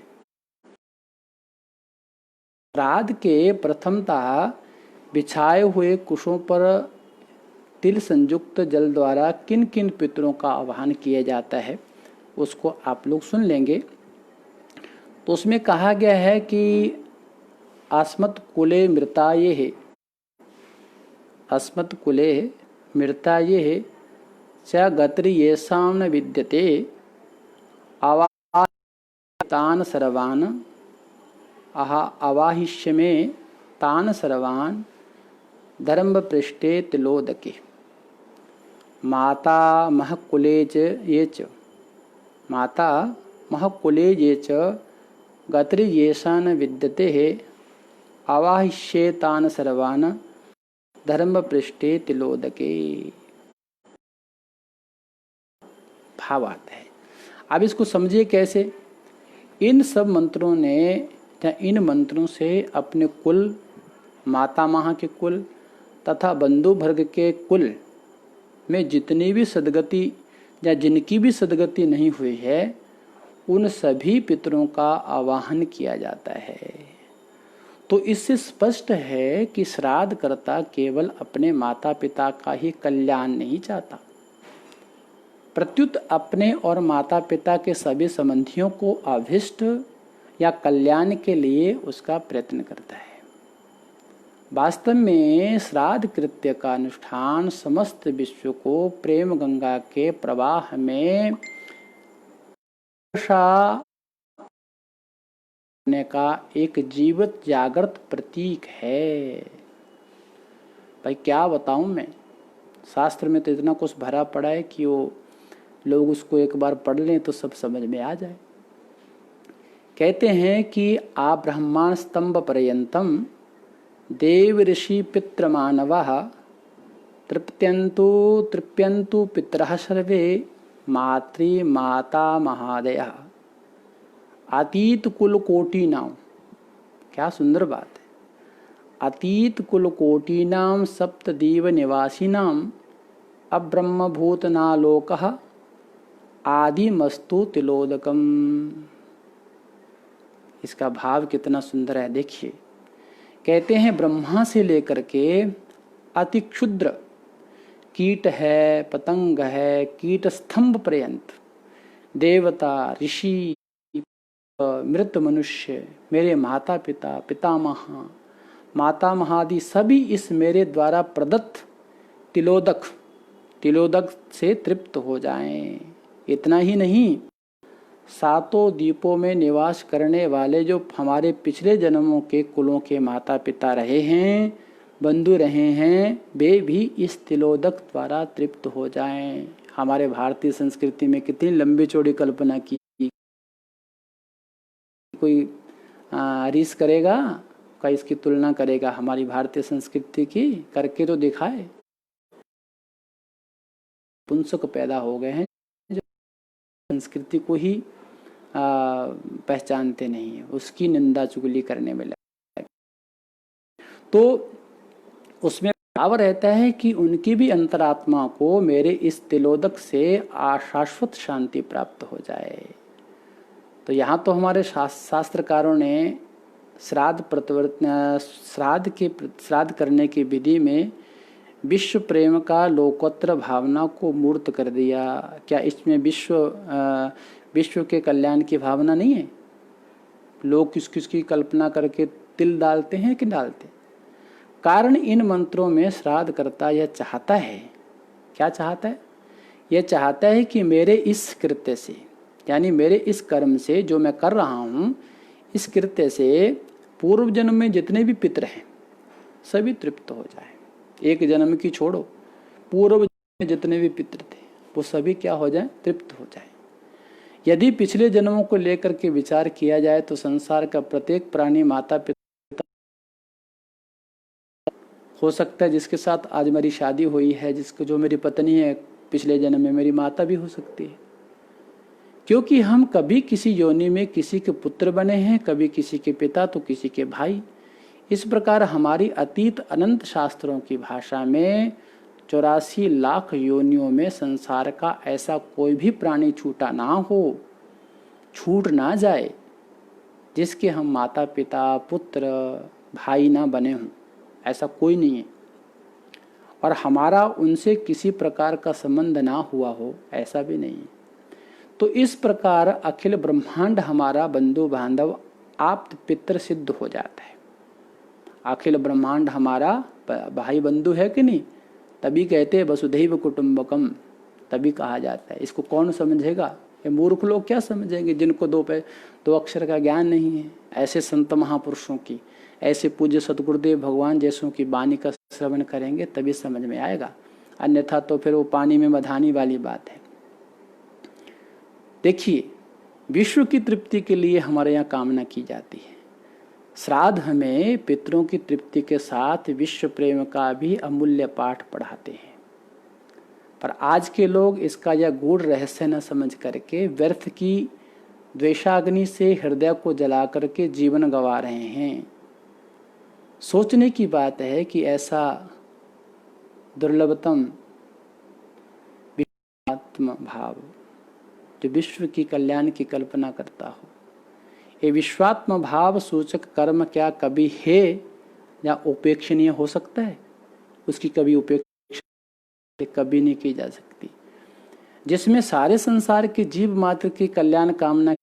श्राद्ध के प्रथमतः बिछाए हुए कुशों पर तिल संयुक्त जल द्वारा किन किन पितरों का आह्वान किया जाता है उसको आप लोग सुन लेंगे। तो उसमें कहा गया है कि अस्मत् कुले मृताये है, अस्मत् कुले मृताये है च गत्री येषां न विद्यते तान सर्वान् अवाहिष्यमे तान सर्वान् धर्म पृष्ठे तिलोदके माता महकुलेज ये च माता महकुलेज ये च गत्री येषां न विद्यते अवाहिष्ये तान सर्वान् धर्म पृष्ठे तिलोदके। भाव आता है। अब इसको समझिए कैसे। इन सब मंत्रों ने या इन मंत्रों से अपने कुल, माता महा के कुल तथा बंधु वर्ग के कुल में जितनी भी सदगति या जिनकी भी सदगति नहीं हुई है, उन सभी पितरों का आवाहन किया जाता है। तो इससे स्पष्ट है कि श्राद्ध कर्ता केवल अपने माता पिता का ही कल्याण नहीं चाहता, प्रत्युत अपने और माता पिता के सभी संबंधियों को अभिष्ट या कल्याण के लिए उसका प्रयत्न करता है। वास्तव में श्राद्ध कृत्य का अनुष्ठान समस्त विश्व को प्रेम गंगा के प्रवाह में का एक जीवित जागृत प्रतीक है। भाई क्या बताऊं मैं, शास्त्र में तो इतना कुछ भरा पड़ा है कि वो लोग उसको एक बार पढ़ लें तो सब समझ में आ जाए। कहते हैं कि आ ब्रह्मांड स्तंभ पर्यंतम देव ऋषि पितृ मानवः तृप्यन्तु पितरः सर्वे मातृ माता महादयः अतीत कुल कोटि नाम। क्या सुंदर बात है। अतीत कुल कोटि नाम सप्तदीव निवासी नाम अब्रह्मभूतनालोकः आदिमस्तु तिलोदकम। इसका भाव कितना सुंदर है देखिए। कहते हैं ब्रह्मा से लेकर के अति क्षुद्र कीट है, पतंग है, कीट स्तंभ पर्यंत, देवता, ऋषि, मृत मनुष्य, मेरे माता पिता, पितामह, माता महादि सभी इस मेरे द्वारा प्रदत्त तिलोदक से तृप्त हो जाएं। इतना ही नहीं, सातों द्वीपों में निवास करने वाले जो हमारे पिछले जन्मों के कुलों के माता पिता रहे हैं, बंधु रहे हैं, वे भी इस तिलोदक द्वारा तृप्त हो जाएं। हमारे भारतीय संस्कृति में कितनी लंबी चौड़ी कल्पना की। कोई रीस करेगा, क्या इसकी तुलना करेगा हमारी भारतीय संस्कृति की? करके तो दिखाए। पुंसक पैदा हो गए हैं जो संस्कृति को ही पहचानते नहीं है, उसकी निंदा चुगली करने में लगे। तो उसमें भाव रहता है कि उनकी भी अंतरात्मा को मेरे इस तिलोदक से शाश्वत शांति प्राप्त हो जाए। तो यहाँ तो हमारे शास्त्रकारों ने श्राद्ध करने की विधि में विश्व प्रेम का लोकोत्तर भावना को मूर्त कर दिया। क्या इसमें विश्व के कल्याण की भावना नहीं है? लोग किस किस की कल्पना करके तिल डालते हैं कि डालते? कारण इन मंत्रों में श्राद्ध करता यह चाहता है। क्या चाहता है? यह चाहता है कि मेरे इस कृत्य से, यानी मेरे इस कर्म से जो मैं कर रहा हूँ, इस कृत्य से पूर्व जन्म में जितने भी पितर हैं सभी तृप्त हो जाए। एक जन्म की छोड़ो, पूर्व जन्म में जितने भी पितर थे वो सभी क्या हो जाए? तृप्त हो जाए। यदि पिछले जन्मों को लेकर के विचार किया जाए तो संसार का प्रत्येक प्राणी माता पिता हो सकता है। जिसके साथ आज मेरी शादी हुई है, जो मेरी पत्नी है, पिछले जन्म में मेरी माता भी हो सकती है। क्योंकि हम कभी किसी योनि में किसी के पुत्र बने हैं, कभी किसी के पिता तो किसी के भाई। इस प्रकार हमारी अतीत अनंत शास्त्रों की भाषा में 84 लाख योनियों में संसार का ऐसा कोई भी प्राणी छूटा ना हो, छूट ना जाए, जिसके हम माता पिता, पुत्र, भाई ना बने हों। ऐसा कोई नहीं है। और हमारा उनसे किसी प्रकार का संबंध ना हुआ हो, ऐसा भी नहीं है। तो इस प्रकार अखिल ब्रह्मांड हमारा बंधु बांधव आप्त पितृ सिद्ध हो जाता है। अखिल ब्रह्मांड हमारा भाई बंधु है कि नहीं? तभी कहते हैं वसुधैव कुटुंबकम, तभी कहा जाता है। इसको कौन समझेगा? ये मूर्ख लोग क्या समझेंगे जिनको दो अक्षर का ज्ञान नहीं है। ऐसे संत महापुरुषों की, ऐसे पूज्य सतगुरुदेव भगवान जैसों की वाणी का श्रवण करेंगे तभी समझ में आएगा, अन्यथा तो फिर वो पानी में मधानी वाली बात है। देखिए, विश्व की तृप्ति के लिए हमारे यहाँ कामना की जाती है। श्राद्ध हमें पितरों की तृप्ति के साथ विश्व प्रेम का भी अमूल्य पाठ पढ़ाते हैं। पर आज के लोग इसका यह गूढ़ रहस्य न समझ करके व्यर्थ की द्वेषाग्नि से हृदय को जला करके जीवन गंवा रहे हैं। सोचने की बात है कि ऐसा दुर्लभतम विश्वात्म भाव जो विश्व की कल्याण की कल्पना करता हो, ये विश्वात्म भाव सूचक कर्म क्या कभी है या उपेक्षणीय हो सकता है? उसकी कभी उपेक्षा कभी नहीं की जा सकती। जिसमें सारे संसार के जीव मात्र की कल्याण कामना,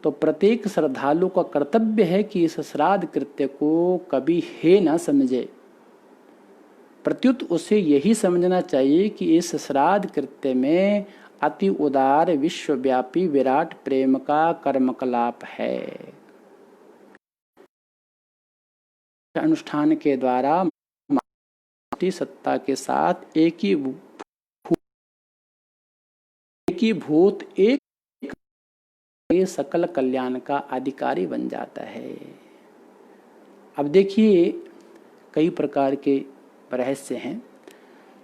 तो प्रत्येक श्रद्धालु का कर्तव्य है कि इस श्राद्ध कृत्य को कभी हे न समझे, प्रत्युत उसे यही समझना चाहिए कि इस श्राद्ध कृत्य में अति उदार विश्वव्यापी विराट प्रेम का कर्मकलाप है। अनुष्ठान के द्वारा सत्ता के साथ एक ही भूत एक सकल कल्याण का अधिकारी बन जाता है। अब देखिए कई प्रकार के रहस्य हैं,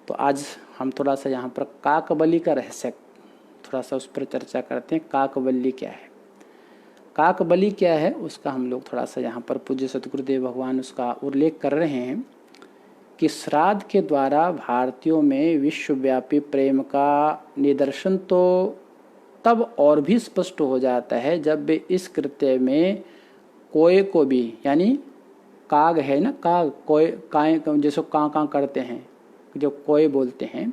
तो आज हम थोड़ा सा यहाँ पर काकबली का रहस्य थोड़ा सा उस पर चर्चा करते हैं। काकबली क्या है, काकबली क्या है, उसका हम लोग थोड़ा सा यहाँ पर पूज्य सतगुरुदेव भगवान उसका उल्लेख कर रहे हैं कि श्राद्ध के द्वारा भारतीयों में विश्वव्यापी प्रेम का निदर्शन तो तब और भी स्पष्ट हो जाता है जब वे इस कृत्य में कोय को भी, यानी काग है ना, काग कोय काय जैसे कां करते हैं, जो कोय बोलते हैं,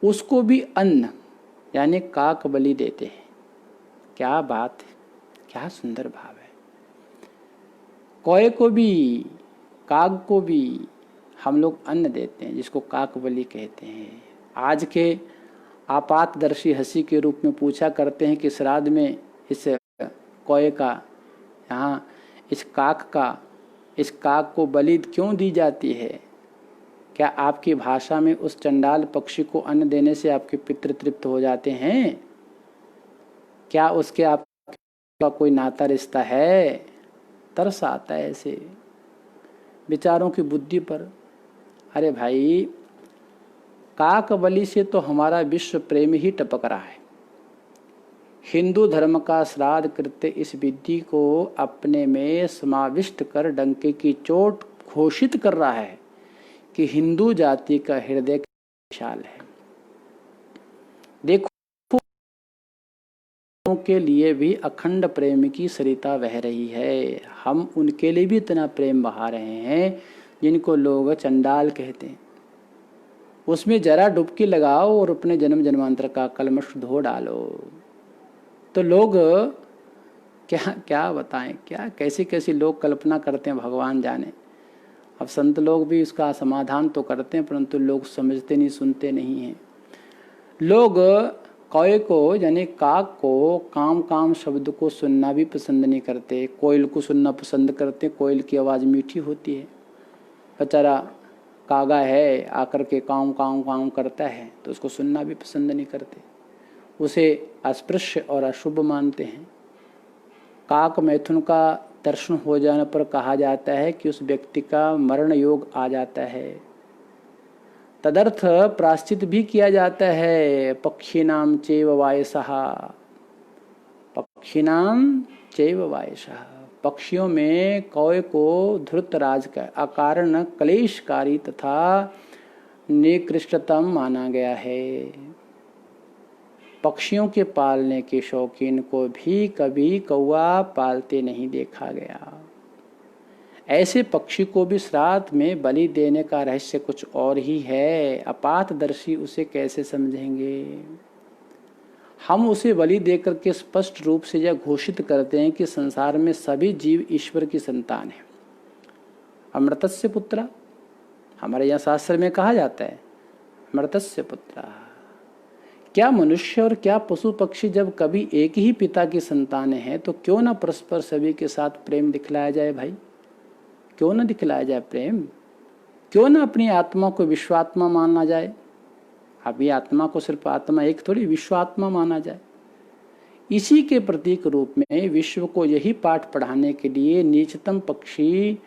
उसको भी अन्न यानी काक बलि देते हैं। क्या बात है, क्या सुंदर भाव है। कोय को भी काग को भी हम लोग अन्न देते हैं, जिसको काक बलि कहते हैं। आज के आपातदर्शी हंसी के रूप में पूछा करते हैं कि श्राद्ध में इस कोय का, यहाँ इस काक को बलि क्यों दी जाती है? क्या आपकी भाषा में उस चंडाल पक्षी को अन्न देने से आपके पितृ तृप्त हो जाते हैं? क्या उसके आपका कोई नाता रिश्ता है? तरस आता है ऐसे विचारों की बुद्धि पर। अरे भाई, काक बलि से तो हमारा विश्व प्रेम ही टपक रहा है। हिंदू धर्म का श्राद्ध कृत्य इस विधि को अपने में समाविष्ट कर डंके की चोट घोषित कर रहा है कि हिंदू जाति का हृदय विशाल है। देखो के लिए भी अखंड प्रेम की सरिता बह रही है। हम उनके लिए भी इतना प्रेम बहा रहे हैं जिनको लोग चंडाल कहते हैं। उसमें जरा डुबकी लगाओ और अपने जन्म जन्मांतर का कलमश धो डालो, तो लोग क्या क्या बताएं, क्या कैसी कैसी लोग कल्पना करते हैं, भगवान जाने। अब संत लोग भी इसका समाधान तो करते हैं, परंतु लोग समझते नहीं, सुनते नहीं हैं। लोग कौए को यानी काक को काम काम शब्द को सुनना भी पसंद नहीं करते, कोयल को सुनना पसंद करते। कोयल की आवाज़ मीठी होती है, बेचारा कागा है आकर के काम काम काम करता है, तो उसको सुनना भी पसंद नहीं करते, उसे अस्पृश्य और अशुभ मानते हैं। काक मैथुन का दर्शन हो जाने पर कहा जाता है कि उस व्यक्ति का मरण योग आ जाता है। तदर्थ प्रायश्चित भी किया जाता है। पक्षिणाम चैव वायसः, पक्षिणाम चैव वायसः, पक्षियों में कौए को धृतराज का अकारण क्लेशकारी तथा निकृष्टतम माना गया है। पक्षियों के पालने के शौकीन को भी कभी कौआ पालते नहीं देखा गया। ऐसे पक्षी को भी श्राद्ध में बलि देने का रहस्य कुछ और ही है। अपातदर्शी उसे कैसे समझेंगे? हम उसे बलि देकर के स्पष्ट रूप से यह घोषित करते हैं कि संसार में सभी जीव ईश्वर की संतान है। अमृतस्य पुत्र, हमारे यहाँ शास्त्र में कहा जाता है अमृतस्य पुत्र। क्या मनुष्य और क्या पशु पक्षी जब कभी एक ही पिता की संतान हैं, तो क्यों ना परस्पर सभी के साथ प्रेम दिखलाया जाए भाई? क्यों ना दिखलाया जाए प्रेम? क्यों ना अपनी आत्मा को विश्वात्मा माना जाए? अभी आत्मा को सिर्फ आत्मा एक थोड़ी, विश्वात्मा माना जाए। इसी के प्रतीक रूप में विश्व को यही पाठ पढ़ाने के लिए नीचतम पक्षी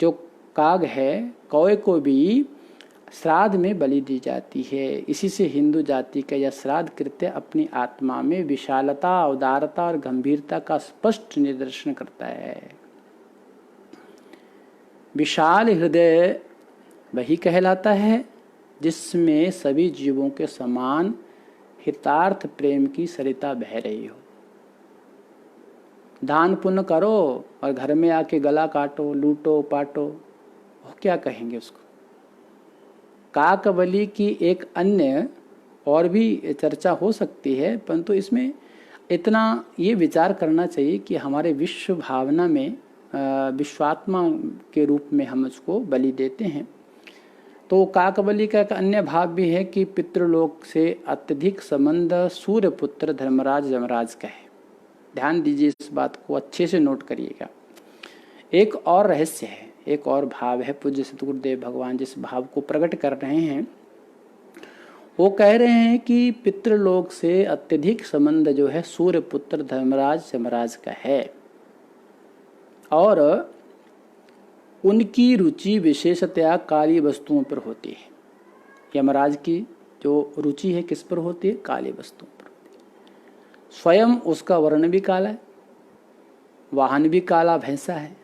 जो काग है, कौए को भी श्राद्ध में बलि दी जाती है। इसी से हिंदू जाति का यह श्राद्ध कृत्य अपनी आत्मा में विशालता, उदारता और गंभीरता का स्पष्ट निदर्शन करता है। विशाल हृदय वही कहलाता है जिसमें सभी जीवों के समान हितार्थ प्रेम की सरिता बह रही हो। दान पुण्य करो और घर में आके गला काटो, लूटो पाटो, वो क्या कहेंगे उसको। काकबली की एक अन्य और भी चर्चा हो सकती है, परंतु इसमें इतना ये विचार करना चाहिए कि हमारे विश्व भावना में विश्वात्मा के रूप में हम उसको बलि देते हैं। तो काकबली का एक अन्य भाव भी है कि पितृलोक से अत्यधिक संबंध सूर्यपुत्र धर्मराज यमराज का है। ध्यान दीजिए, इस बात को अच्छे से नोट करिएगा। एक और रहस्य है, एक और भाव है। पूज्य सतगुरुदेव भगवान जिस भाव को प्रकट कर रहे हैं वो कह रहे हैं कि पितृलोक से अत्यधिक संबंध जो है सूर्यपुत्र धर्मराज यमराज का है और उनकी रुचि विशेषतया काली वस्तुओं पर होती है। यमराज की जो रुचि है किस पर होती है? काली वस्तुओं पर होती है। स्वयं उसका वर्ण भी काला है, वाहन भी काला भैंसा है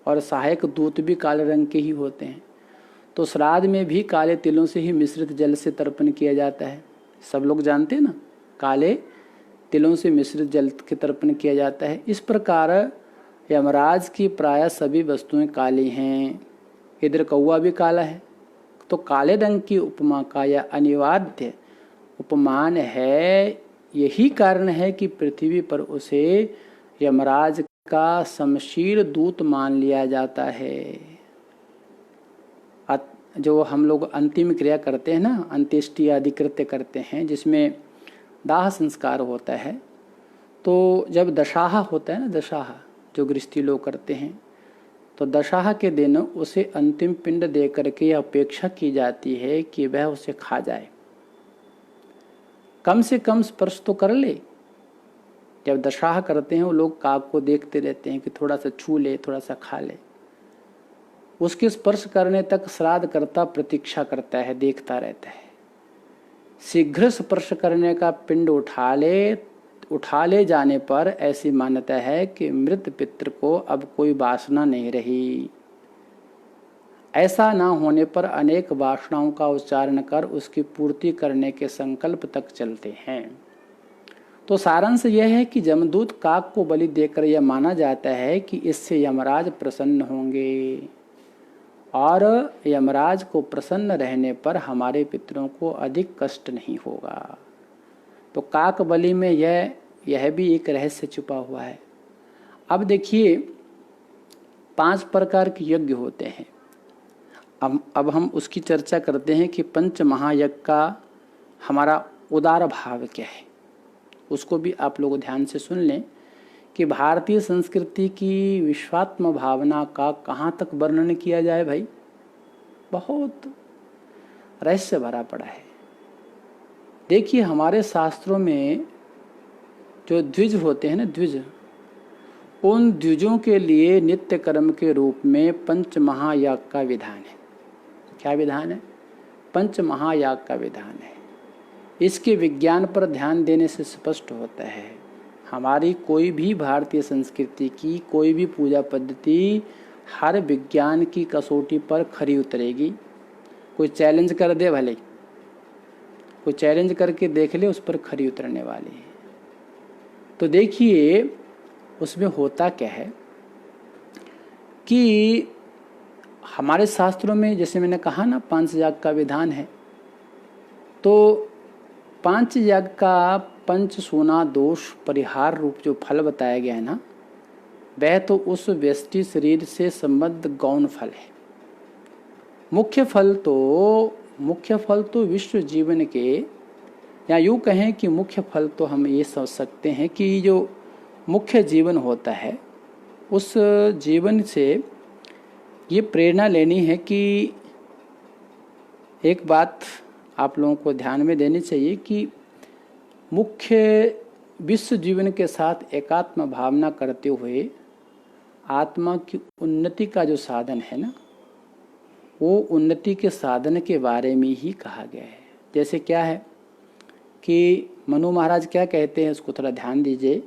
और सहायक दूत भी काले रंग के ही होते हैं। तो श्राद्ध में भी काले तिलों से ही मिश्रित जल से तर्पण किया जाता है। सब लोग जानते हैं ना, काले तिलों से मिश्रित जल के तर्पण किया जाता है। इस प्रकार यमराज की प्राय सभी वस्तुएं काली हैं। इधर कौवा भी काला है। तो काले रंग की उपमा का यह अनिवार्य उपमान है। यही कारण है कि पृथ्वी पर उसे यमराज का शमशीर दूत मान लिया जाता है। जो हम लोग अंतिम क्रिया करते हैं ना, अंत्येष्टि आदि कृत्य करते हैं जिसमें दाह संस्कार होता है, तो जब दशाहा होता है ना, दशाहा जो गृहस्थी लोग करते हैं, तो दशाहा के दिन उसे अंतिम पिंड दे करके अपेक्षा की जाती है कि वह उसे खा जाए, कम से कम स्पर्श तो कर ले। जब दशाहा करते हैं वो लोग काग को देखते रहते हैं कि थोड़ा सा छू ले, थोड़ा सा खा ले। उसके स्पर्श करने तक श्राद्ध करता प्रतीक्षा करता है, देखता रहता है। शीघ्र स्पर्श करने का पिंड उठा ले जाने पर ऐसी मान्यता है कि मृत पितृ को अब कोई वासना नहीं रही। ऐसा ना होने पर अनेक वासनाओं का उच्चारण कर उसकी पूर्ति करने के संकल्प तक चलते हैं। तो सारांश यह है कि जमदूत काग को बलि देकर यह माना जाता है कि इससे यमराज प्रसन्न होंगे और यमराज को प्रसन्न रहने पर हमारे पितरों को अधिक कष्ट नहीं होगा। तो काक बलि में यह भी एक रहस्य छुपा हुआ है। अब देखिए 5 प्रकार के यज्ञ होते हैं। अब हम उसकी चर्चा करते हैं कि पंच महायज्ञ का हमारा उदार भाव क्या है। उसको भी आप लोग ध्यान से सुन लें कि भारतीय संस्कृति की विश्वात्म भावना का कहाँ तक वर्णन किया जाए भाई, बहुत रहस्य भरा पड़ा है। देखिए हमारे शास्त्रों में जो द्विज होते हैं ना, द्विज, उन द्विजों के लिए नित्य कर्म के रूप में पंच महायाग का विधान है। क्या विधान है? पंच महायाग का विधान है। इसके विज्ञान पर ध्यान देने से स्पष्ट होता है हमारी कोई भी भारतीय संस्कृति की कोई भी पूजा पद्धति हर विज्ञान की कसौटी पर खरी उतरेगी। कोई चैलेंज कर दे, भले कोई चैलेंज करके देख ले, उस पर खरी उतरने वाली है। तो देखिए उसमें होता क्या है कि हमारे शास्त्रों में जैसे मैंने कहा ना 5 याग का विधान है। तो 5 याग का पंच सोना दोष परिहार रूप जो फल बताया गया है ना, वह तो उस व्यष्टि शरीर से संबद्ध गौण फल है। मुख्य फल तो विश्व जीवन के, या यूँ कहें कि मुख्य फल तो हम ये सोच सकते हैं कि जो मुख्य जीवन होता है उस जीवन से ये प्रेरणा लेनी है कि एक बात आप लोगों को ध्यान में देनी चाहिए कि मुख्य विश्व जीवन के साथ एकात्म भावना करते हुए आत्मा की उन्नति का जो साधन है ना, वो उन्नति के साधन के बारे में ही कहा गया है। जैसे क्या है कि मनु महाराज क्या कहते हैं, उसको थोड़ा ध्यान दीजिए।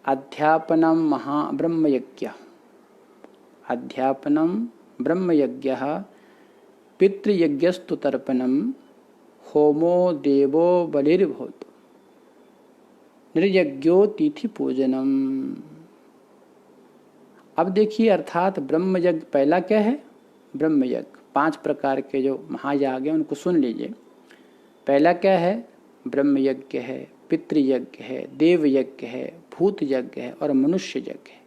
अध्यापनम महाब्रह्मयज्ञ, अध्यापनम ब्रह्मयज्ञ, पितृयज्ञस्तु तर्पणम, होमो देवो बलिर्भूत, निर्यज्ञो तिथि पूजनम। अब देखिए, अर्थात ब्रह्मयज्ञ पहला क्या है? ब्रह्मयज्ञ। 5 प्रकार के जो महायाग हैं उनको सुन लीजिए। पहला क्या है? ब्रह्मयज्ञ है, पितृयज्ञ है, देवयज्ञ है, भूत यज्ञ है और मनुष्य यज्ञ है।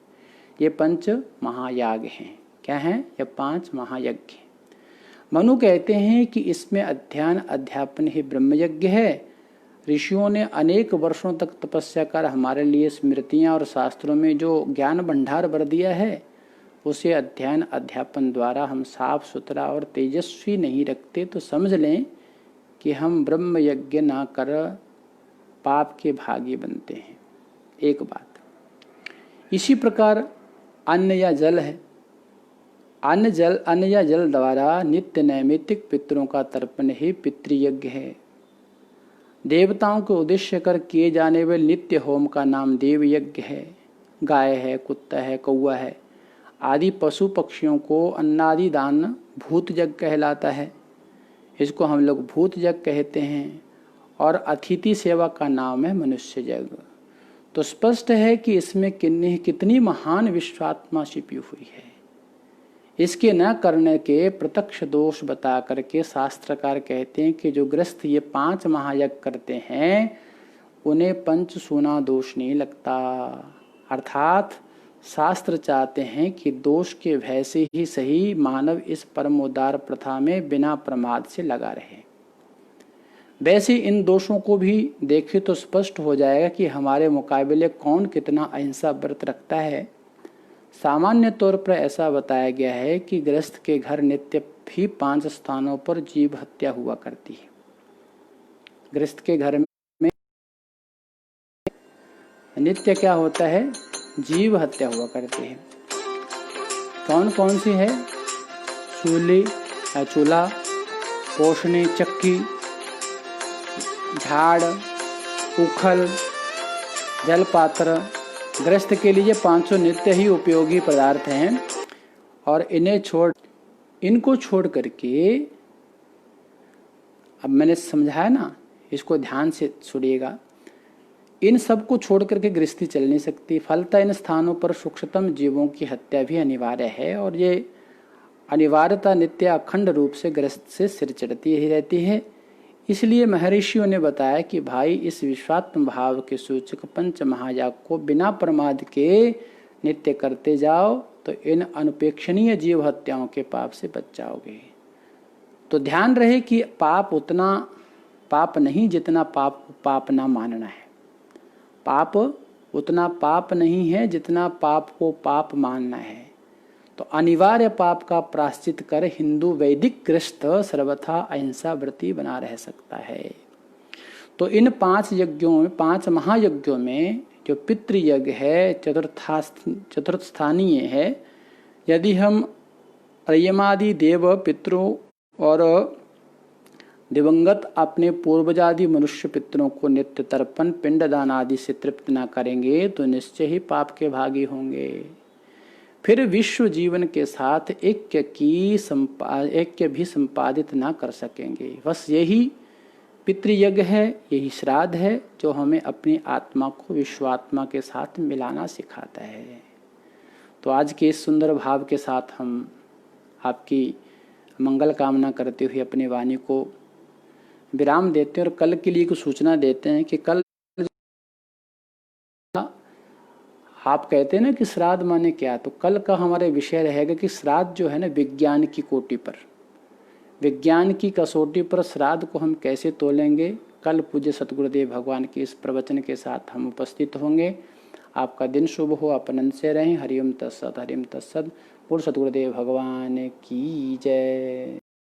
ये 5 महायाग हैं। क्या हैं? ये 5 महायज्ञ हैं। मनु कहते हैं कि इसमें अध्ययन अध्यापन ही ब्रह्मयज्ञ है। ऋषियों ने अनेक वर्षों तक तपस्या कर हमारे लिए स्मृतियाँ और शास्त्रों में जो ज्ञान भंडार भर दिया है, उसे अध्ययन अध्यापन द्वारा हम साफ सुथरा और तेजस्वी नहीं रखते तो समझ लें कि हम ब्रह्म यज्ञ ना कर पाप के भागी बनते हैं। एक बात। इसी प्रकार अन्न या जल है। अन्न या जल द्वारा नित्य नैमित्तिक पितरों का तर्पण ही पितृयज्ञ है। देवताओं को उद्देश्य कर किए जाने वाले नित्य होम का नाम देव यज्ञ है। गाय है, कुत्ता है, कौवा है आदि पशु पक्षियों को अन्नादि दान भूत यज्ञ कहलाता है। इसको हम लोग भूत यज्ञ कहते हैं। और अतिथि सेवा का नाम है मनुष्य यज्ञ। तो स्पष्ट है कि इसमें कितनी महान विश्वात्मा छिपी हुई है। इसके न करने के प्रत्यक्ष दोष बता करके शास्त्रकार कहते हैं कि जो गृहस्थ ये 5 महायज्ञ करते हैं उन्हें पंचसूना दोष नहीं लगता। अर्थात शास्त्र चाहते हैं कि दोष के भय से ही सही मानव इस परमोदार प्रथा में बिना प्रमाद से लगा रहे। वैसे इन दोषों को भी देखें तो स्पष्ट हो जाएगा कि हमारे मुकाबले कौन कितना अहिंसा व्रत रखता है। सामान्य तौर पर ऐसा बताया गया है कि गृहस्थ के घर नित्य भी 5 स्थानों पर जीव हत्या हुआ करती है। गृहस्थ के घर में नित्य क्या होता है? जीव हत्या हुआ करती है। कौन कौन सी है? चूल्हा, पोषणी, चक्की, झाड़, उखल, जलपात्र। गृहस्थ के लिए 500 नित्य ही उपयोगी पदार्थ हैं और इनको छोड़ करके, अब मैंने समझाया ना, इसको ध्यान से सुनिएगा। इन सब को छोड़ करके गृहस्थी चल नहीं सकती। फलतः इन स्थानों पर सूक्ष्मतम जीवों की हत्या भी अनिवार्य है और ये अनिवार्यता नित्य अखंड रूप से गृहस्थ से सिर चढ़ती ही रहती है। इसलिए महर्षियों ने बताया कि भाई इस विश्वात्म भाव के सूचक 5 महायाग को बिना प्रमाद के नित्य करते जाओ तो इन अनुपेक्षणीय जीव हत्याओं के पाप से बच जाओगे। तो ध्यान रहे कि पाप उतना पाप नहीं जितना पाप ना मानना है। पाप उतना पाप नहीं है जितना पाप को पाप मानना है। तो अनिवार्य पाप का प्रायश्चित कर हिंदू वैदिक गृहस्थ सर्वथा अहिंसा व्रती बना रह सकता है। तो इन 5 यज्ञों में, 5 महायज्ञों में जो पितृयज्ञ है चतुर्थ स्थानीय है। यदि हम यमादि देव पितरों और दिवंगत अपने पूर्वजादि मनुष्य पितरों को नित्य तर्पण पिंडदान आदि से तृप्त न करेंगे तो निश्चय ही पाप के भागी होंगे। फिर विश्व जीवन के साथ ऐक्य भी संपादित न कर सकेंगे। बस यही पितृयज्ञ है, यही श्राद्ध है जो हमें अपनी आत्मा को विश्वात्मा के साथ मिलाना सिखाता है। तो आज के इस सुंदर भाव के साथ हम आपकी मंगल कामना करते हुए अपनी वाणी को विराम देते हैं और कल के लिए कुछ सूचना देते हैं कि कल आप कहते हैं ना कि श्राद्ध माने क्या, तो कल का हमारे विषय रहेगा कि श्राद्ध जो है ना विज्ञान की कोटि पर, विज्ञान की कसौटी पर श्राद्ध को हम कैसे तोलेंगे। कल पूज्य सतगुरुदेव भगवान के इस प्रवचन के साथ हम उपस्थित होंगे। आपका दिन शुभ हो, अपन से रहें। हरिओम तत्सत, हरिओम तत्सत। पूर्ण सतगुरुदेव भगवान की जय।